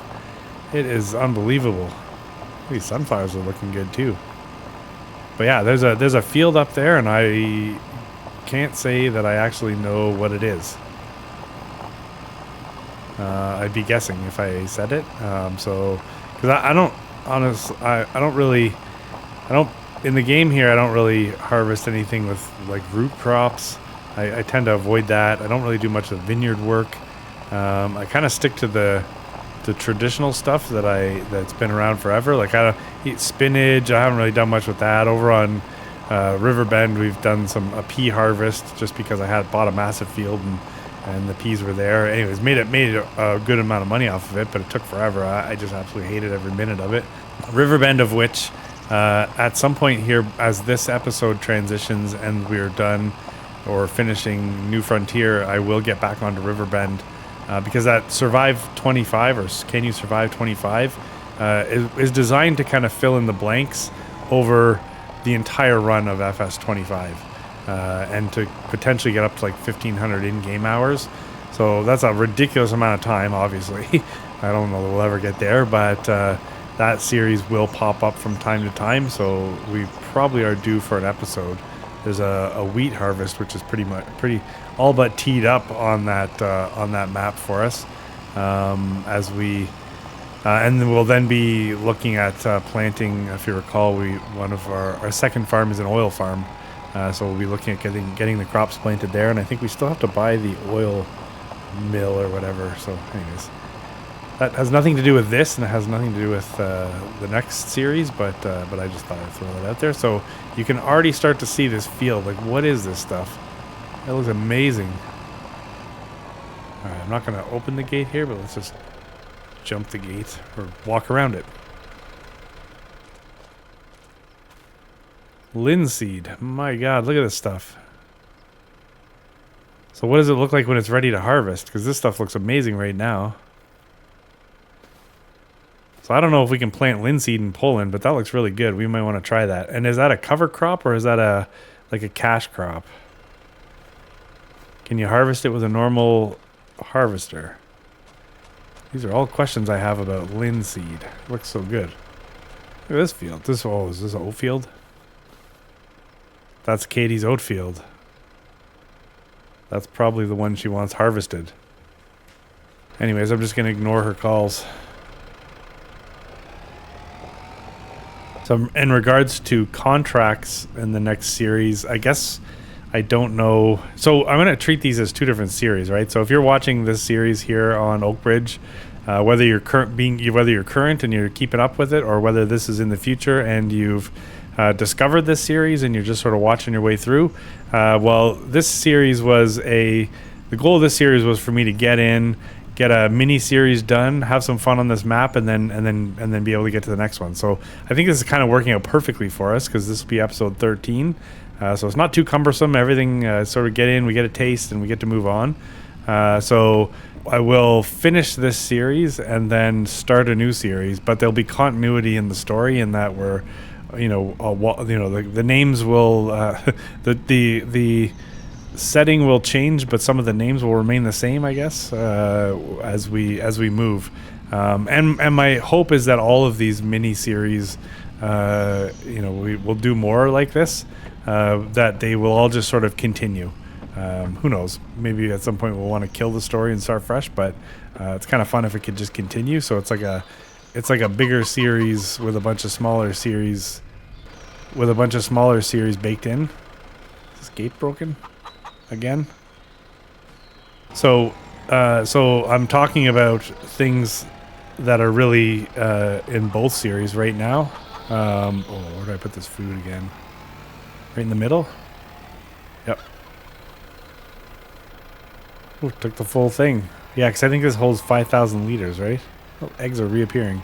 It is unbelievable. These sunflowers are looking good too. But yeah, there's a field up there, and I can't say that I actually know what it is. I'd be guessing if I said it. Because I don't in the game here, I don't really harvest anything with like root crops. I tend to avoid that. I don't really do much of vineyard work. I kind of stick to the traditional stuff that's been around forever. Like, I don't eat spinach. I haven't really done much with that. Over on Riverbend, we've done a pea harvest just because I had bought a massive field and the peas were there. Anyways, made a good amount of money off of it, but it took forever. I just absolutely hated every minute of it. Riverbend, of which at some point here, as this episode transitions and we're done or finishing New Frontier, I will get back onto Riverbend because that Survive 25 or Can You Survive 25 is designed to kind of fill in the blanks over the entire run of FS25, and to potentially get up to like 1,500 in-game hours. So that's a ridiculous amount of time, obviously. I don't know that we'll ever get there, but that series will pop up from time to time, so we probably are due for an episode. There's a wheat harvest, which is pretty all but teed up on that map for us, as we and then we'll then be looking at planting. If you recall, one of our second farm is an oil farm, so we'll be looking at getting the crops planted there, and I think we still have to buy the oil mill or whatever. So anyways, that has nothing to do with this, and it has nothing to do with the next series, but I just thought I'd throw that out there. So you can already start to see this field. Like, what is this stuff? It looks amazing. All right, I'm not going to open the gate here, but let's just jump the gate or walk around it. Linseed. My God, look at this stuff. So what does it look like when it's ready to harvest? Because this stuff looks amazing right now. So I don't know if we can plant linseed in Poland, but that looks really good. We might want to try that. And is that a cover crop, or is that like a cash crop? Can you harvest it with a normal harvester? These are all questions I have about linseed. It looks so good. Look at this field. Is this an oat field? That's Katie's oat field. That's probably the one she wants harvested. Anyways, I'm just going to ignore her calls. So in regards to contracts in the next series, I guess I don't know. So I'm going to treat these as two different series, right? So if you're watching this series here on Oakbridge, whether you're current and you're keeping up with it, or whether this is in the future and you've discovered this series and you're just sort of watching your way through, well, this series was the goal of this series was for me to get a mini series done, have some fun on this map, and then be able to get to the next one. So I think this is kind of working out perfectly for us, because this will be episode 13. So it's not too cumbersome. Everything sort of we get a taste, and we get to move on. So I will finish this series and then start a new series, but there'll be continuity in the story, in that we're, the names will, the setting will change, but some of the names will remain the same, I guess, as we move. And my hope is that all of these mini series, we will do more like this. That they will all just sort of continue. Who knows? Maybe at some point we'll want to kill the story and start fresh, but it's kind of fun if it could just continue. So it's like a bigger series with a bunch of smaller series, baked in. Is this gate broken again? So I'm talking about things that are really in both series right now. Where did I put this food again? Right in the middle? Yep. Ooh, took the full thing. Yeah, because I think this holds 5,000 liters, right? Oh, eggs are reappearing.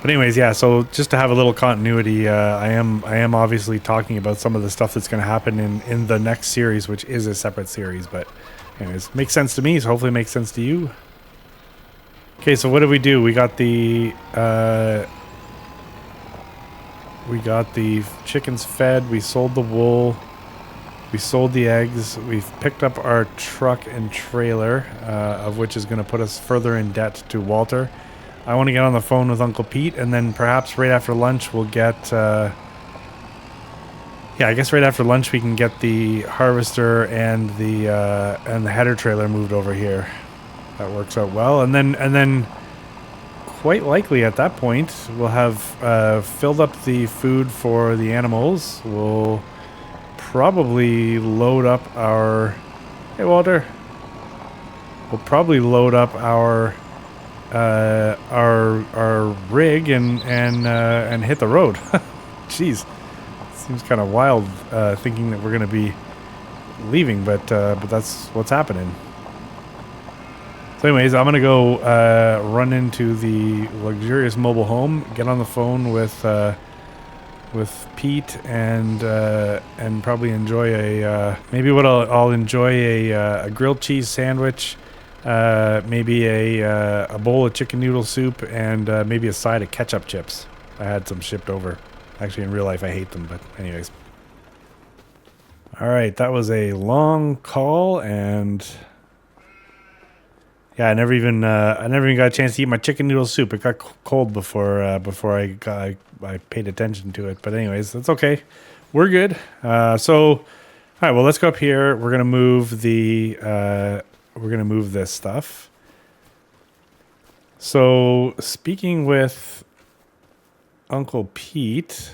But anyways, yeah, so just to have a little continuity, I am obviously talking about some of the stuff that's going to happen in the next series, which is a separate series. But anyways, makes sense to me, so hopefully it makes sense to you. Okay, so what did we do? We got the chickens fed, we sold the wool, we sold the eggs, we've picked up our truck and trailer, of which is going to put us further in debt to Walter. I want to get on the phone with Uncle Pete, and then perhaps right after lunch we'll get... I guess right after lunch we can get the harvester and the header trailer moved over here. That works out well. And then quite likely at that point we'll have filled up the food for the animals. We'll probably load up our... Hey, Walter. We'll probably load up our rig and hit the road. Jeez, seems kind of wild thinking that we're going to be leaving, but that's what's happening. So anyways, I'm going to go run into the luxurious mobile home, get on the phone with Pete, and probably enjoy I'll enjoy a grilled cheese sandwich, maybe a bowl of chicken noodle soup, and maybe a side of ketchup chips. I had some shipped over. Actually, in real life, I hate them, but anyways. All right, that was a long call, and yeah, I never even got a chance to eat my chicken noodle soup. It got cold before I paid attention to it. But anyways, that's okay. We're good. So, all right. Well, let's go up here. We're gonna move this stuff. So, speaking with Uncle Pete,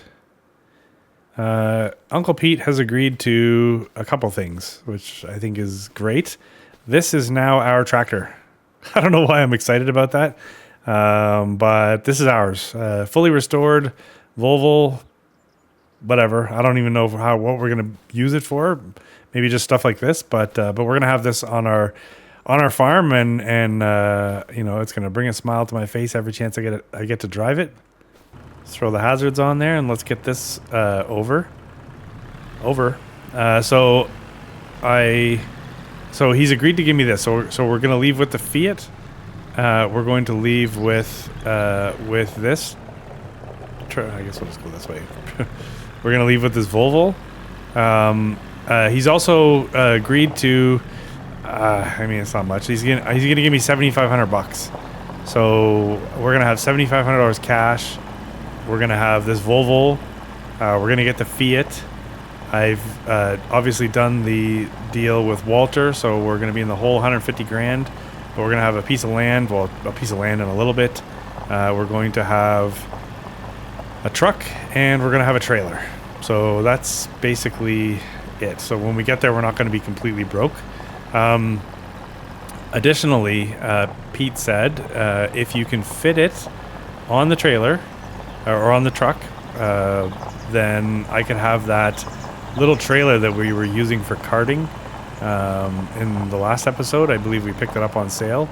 Uncle Pete has agreed to a couple things, which I think is great. This is now our tractor. I don't know why I'm excited about that, but this is ours. Fully restored, Volvo, whatever. I don't even know what we're gonna use it for. Maybe just stuff like this, but we're gonna have this on our farm, and you know, it's gonna bring a smile to my face every chance I get to drive it. Let's throw the hazards on there, and let's get this over. So he's agreed to give me this. So we're going to leave with the Fiat. We're going to leave with this. I guess we'll just go this way. We're going to leave with this Volvo. He's also agreed to. I mean, it's not much. He's gonna give me $7,500. So we're gonna have $7,500 cash. We're gonna have this Volvo. We're gonna get the Fiat. I've obviously done the deal with Walter, so we're going to be in the whole 150 grand. But we're going to have a piece of land, a piece of land in a little bit. We're going to have a truck, and we're going to have a trailer. So that's basically it. So when we get there, we're not going to be completely broke. Additionally, Pete said if you can fit it on the trailer or on the truck, then I could have that little trailer that we were using for karting in the last episode. I believe we picked it up on sale.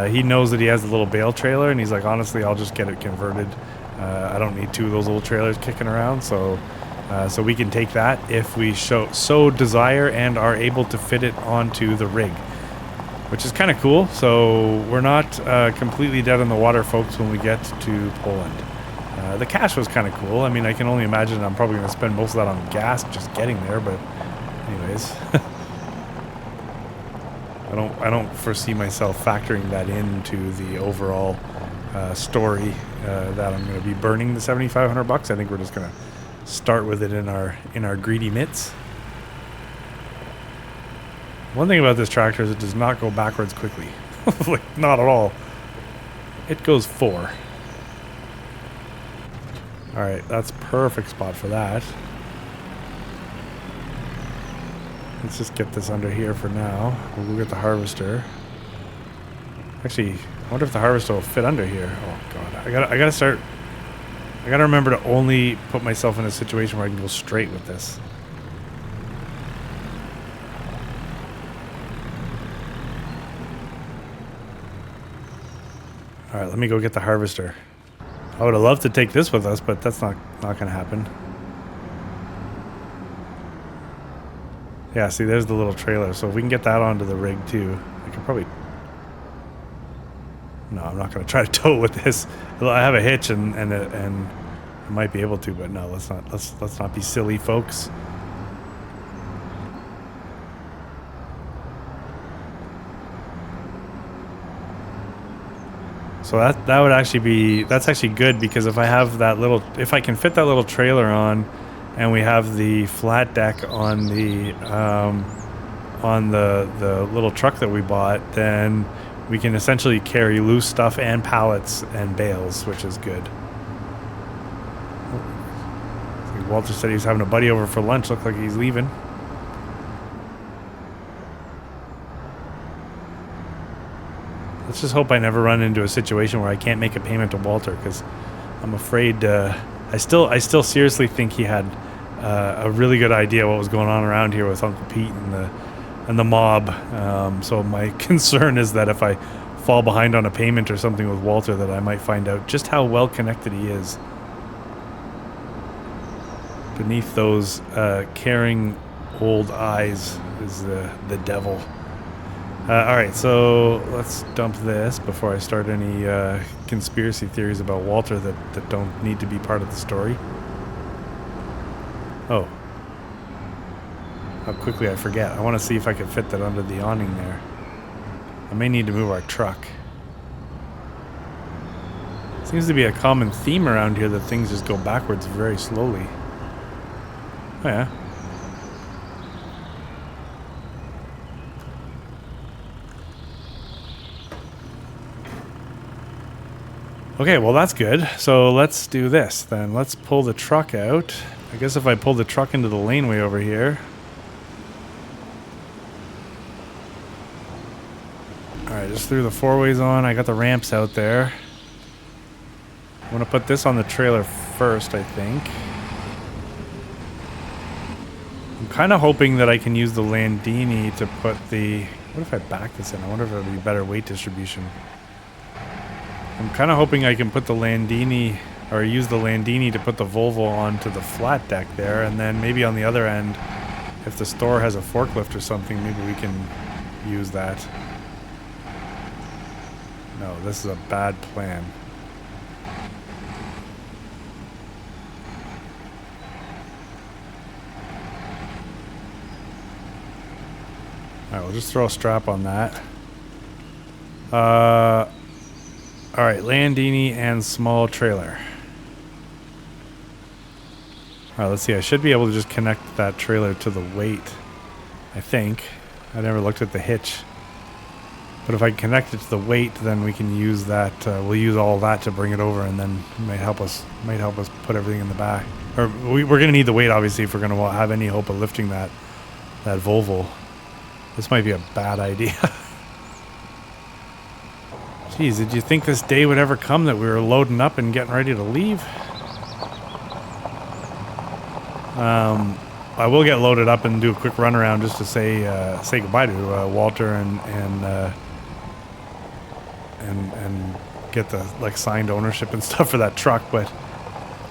He knows that he has a little bale trailer, and he's like, honestly, I'll just get it converted. I don't need two of those little trailers kicking around, so we can take that if we so desire and are able to fit it onto the rig, which is kind of cool. So we're not completely dead in the water, folks, when we get to Poland. The cash was kind of cool. I mean, I can only imagine I'm probably going to spend most of that on gas just getting there, but anyways. I don't foresee myself factoring that into the overall story that I'm going to be burning the $7,500. I think we're just going to start with it in our greedy mitts. One thing about this tractor is it does not go backwards quickly. Like, not at all. It goes 4. Alright, that's perfect spot for that. Let's just get this under here for now. We'll go get the harvester. Actually, I wonder if the harvester will fit under here. Oh god, I gotta remember to only put myself in a situation where I can go straight with this. Alright, let me go get the harvester. I would have loved to take this with us, but that's not gonna happen. Yeah, see, there's the little trailer. So if we can get that onto the rig too, I could probably. No, I'm not gonna try to tow it with this. I have a hitch and I might be able to, but no, let's not be silly, folks. So that would actually be, that's actually good, because if I can fit that little trailer on, and we have the flat deck on the little truck that we bought, then we can essentially carry loose stuff and pallets and bales, which is good. Walter said he was having a buddy over for lunch. Looks like he's leaving. Let's just hope I never run into a situation where I can't make a payment to Walter, because I'm afraid I still seriously think he had a really good idea what was going on around here with Uncle Pete and the mob. So my concern is that if I fall behind on a payment or something with Walter, that I might find out just how well connected he is. Beneath those caring old eyes is the devil. Alright, so let's dump this before I start any conspiracy theories about Walter that don't need to be part of the story. Oh. How quickly I forget. I want to see if I can fit that under the awning there. I may need to move our truck. Seems to be a common theme around here that things just go backwards very slowly. Oh yeah. Okay, well that's good. So let's do this then. Let's pull the truck out. I guess if I pull the truck into the laneway over here. Alright, just threw the four ways on. I got the ramps out there. I'm going to put this on the trailer first, I think. I'm kind of hoping that I can use the Landini to put the... What if I back this in? I wonder if it would be better weight distribution. I'm kind of hoping I can put the Landini, or use the Landini to put the Volvo onto the flat deck there, and then maybe on the other end, if the store has a forklift or something, maybe we can use that. No, this is a bad plan. Alright, we'll just throw a strap on that. Alright, Landini and small trailer. Alright, let's see. I should be able to just connect that trailer to the weight. I think. I never looked at the hitch. But if I connect it to the weight, then we can use that. We'll use all that to bring it over, and then it might help us put everything in the back. Or we're going to need the weight, obviously, if we're going to have any hope of lifting that Volvo. This might be a bad idea. Jeez, did you think this day would ever come that we were loading up and getting ready to leave? I will get loaded up and do a quick run around just to say goodbye to Walter and get the signed ownership and stuff for that truck, but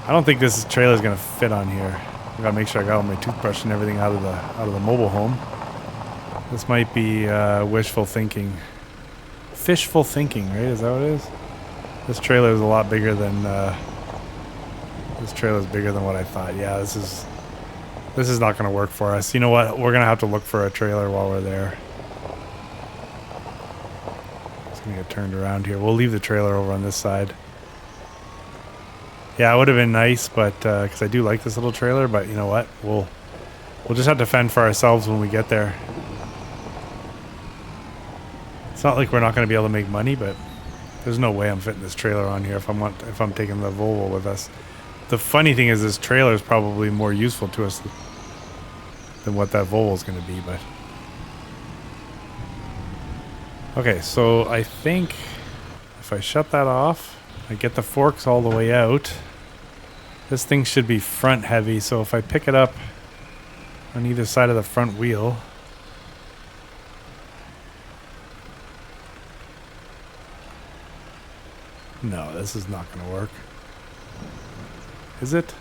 I don't think this trailer is gonna fit on here. I gotta make sure I got all my toothbrush and everything out of the mobile home. This might be wishful thinking. Fishful thinking, right? Is that what it is? This trailer is a lot bigger than what I thought. Yeah, this is not going to work for us. You know what? We're going to have to look for a trailer while we're there. It's going to get turned around here. We'll leave the trailer over on this side. Yeah, it would have been nice, but because I do like this little trailer. But you know what? We'll just have to fend for ourselves when we get there. It's not like we're not going to be able to make money, but there's no way I'm fitting this trailer on here if I'm taking the Volvo with us. The funny thing is this trailer is probably more useful to us than what that Volvo is going to be, but... Okay, so I think if I shut that off, I get the forks all the way out. This thing should be front heavy, so if I pick it up on either side of the front wheel... No, this is not going to work. Is it?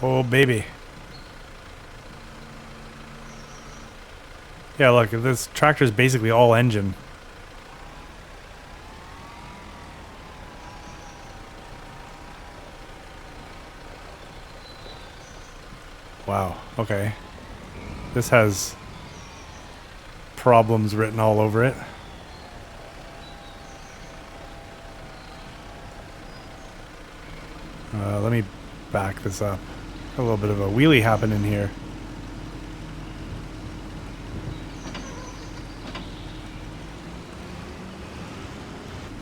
Oh, baby. Yeah, look, this tractor is basically all engine. Wow, okay. This has problems written all over it. Let me back this up. A little bit of a wheelie happening here.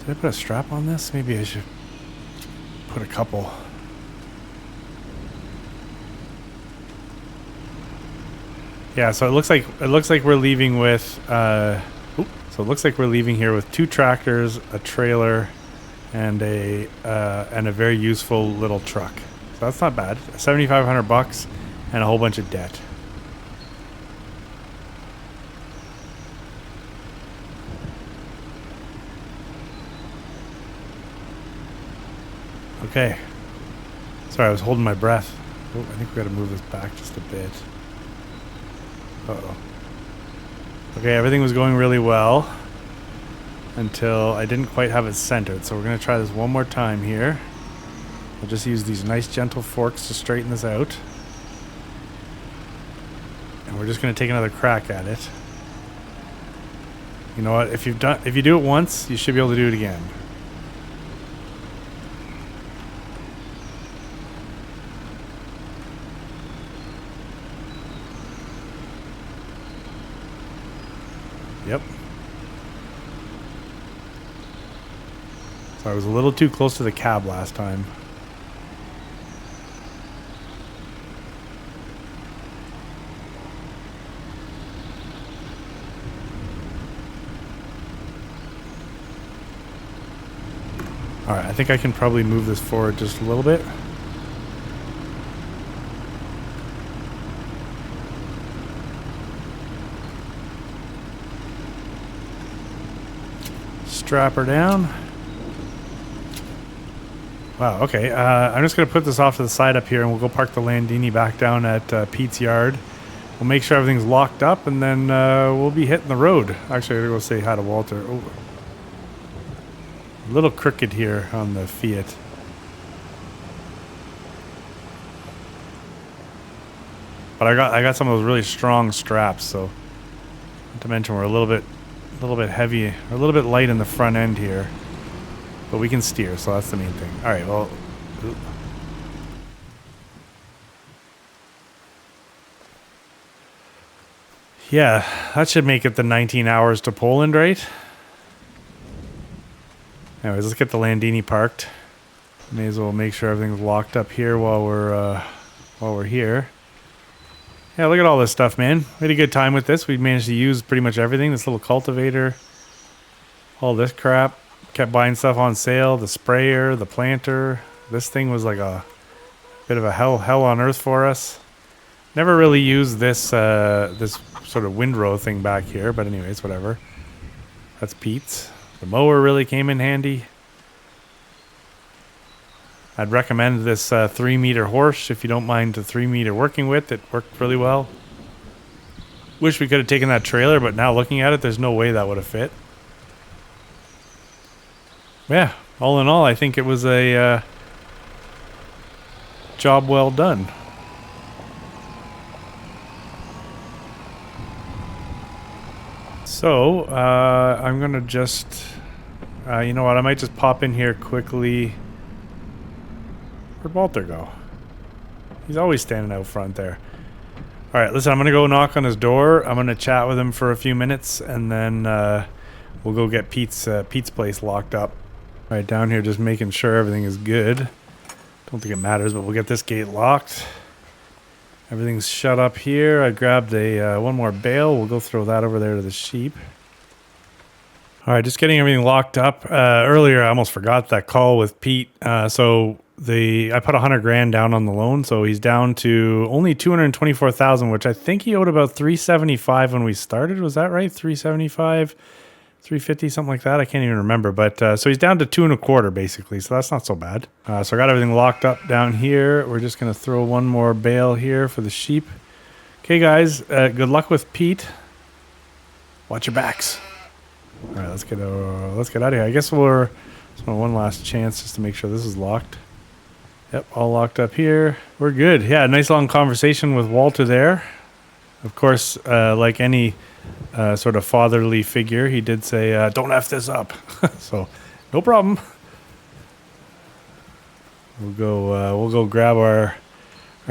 Did I put a strap on this? Maybe I should put a couple. Yeah, so it looks like we're leaving with so it looks like we're leaving here with 2 tractors, a trailer, and a very useful little truck. So that's not bad. $7,500 and a whole bunch of debt. Okay. Sorry, I was holding my breath. Oh, I think we got to move this back just a bit. Uh-oh. Okay, everything was going really well until I didn't quite have it centered. So we're going to try this one more time here. I'll just use these nice gentle forks to straighten this out. And we're just going to take another crack at it. You know what? If you do it once, you should be able to do it again. Yep. So I was a little too close to the cab last time. Alright, I think I can probably move this forward just a little bit. Strap her down. Wow, okay. I'm just going to put this off to the side up here and we'll go park the Landini back down at Pete's yard. We'll make sure everything's locked up and then we'll be hitting the road. Actually, I'm going to go say hi to Walter. Oh. A little crooked here on the Fiat. But I got some of those really strong straps, so not to mention we're a little bit heavy, or a little bit light in the front end here. But we can steer, so that's the main thing. Alright, well. Yeah, that should make it the 19 hours to Poland, right? Anyways, let's get the Landini parked. May as well make sure everything's locked up here while we're here. Yeah, look at all this stuff, man. We had a good time with this. We managed to use pretty much everything. This little cultivator, all this crap. Kept buying stuff on sale. The sprayer, the planter. This thing was like a bit of a hell on earth for us. Never really used this this sort of windrow thing back here, but anyways, whatever. That's Pete's. The mower really came in handy. I'd recommend this 3-meter horse if you don't mind the 3-meter working width. It worked really well. Wish we could have taken that trailer, but now looking at it, there's no way that would have fit. Yeah, all in all, I think it was a job well done. So, I'm going to just, you know what, I might just pop in here quickly. Where'd Walter go? He's always standing out front there. Alright, listen, I'm going to go knock on his door. I'm going to chat with him for a few minutes, and then we'll go get Pete's place locked up. Alright, down here just making sure everything is good. Don't think it matters, but we'll get this gate locked. Everything's shut up here. I grabbed a one more bale. We'll go throw that over there to the sheep. All right, just getting everything locked up. Earlier, I almost forgot that call with Pete. I put 100 grand down on the loan, so he's down to only 224,000, which I think he owed about 375 when we started. Was that right? 375, 350, something like that. I can't even remember. But so he's down to 2.25 basically. So that's not so bad. So I got everything locked up down here. We're just gonna throw one more bale here for the sheep. Okay, guys. Good luck with Pete. Watch your backs. All right, let's get out of here. I guess we're one last chance just to make sure this is locked. Yep, all locked up here. We're good. Yeah, nice long conversation with Walter there. Of course, like any sort of fatherly figure, he did say, "Don't F this up." So, no problem. We'll go grab our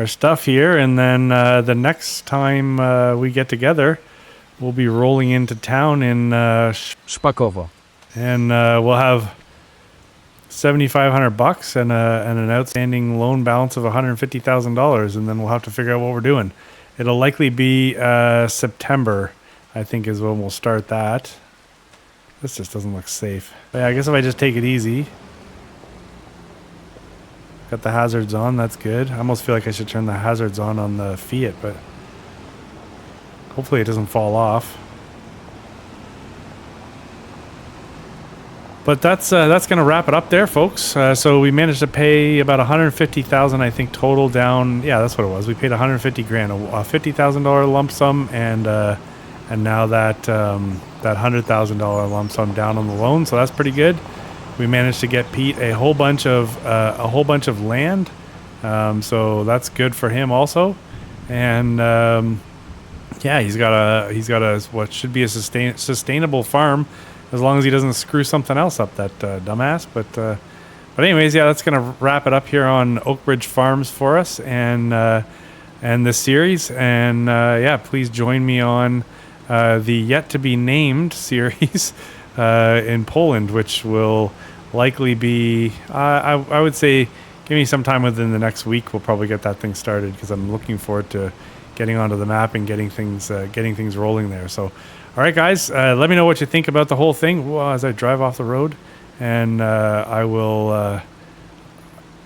stuff here, and then the next time we get together, we'll be rolling into town in Spakovo, and we'll have $7,500 and an outstanding loan balance of $150,000, and then we'll have to figure out what we're doing. It'll likely be September, I think, is when we'll start that. This just doesn't look safe. But yeah, I guess if I just take it easy. Got the hazards on, that's good. I almost feel like I should turn the hazards on the Fiat, but hopefully it doesn't fall off. But that's going to wrap it up there, folks. So we managed to pay about 150,000, I think, total down. Yeah, that's what it was. We paid 150 grand, a $50,000 lump sum, and now that that $100,000 lump sum down on the loan. So that's pretty good. We managed to get Pete a whole bunch of land. So that's good for him also. And yeah, he's got a what should be a sustainable farm, as long as he doesn't screw something else up, that dumbass. But anyways, yeah, that's gonna wrap it up here on Oak Ridge Farms for us and this series. And yeah, please join me on the yet to be named series in Poland, which will likely be I would say give me some time within the next week. We'll probably get that thing started, because I'm looking forward to getting onto the map and getting things rolling there. So, all right, guys, let me know what you think about the whole thing as I drive off the road, and I will.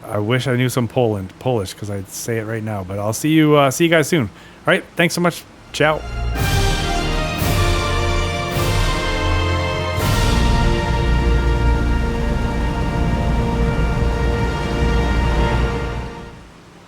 I wish I knew some Polish, because I'd say it right now. But I'll see you guys soon. All right, thanks so much. Ciao.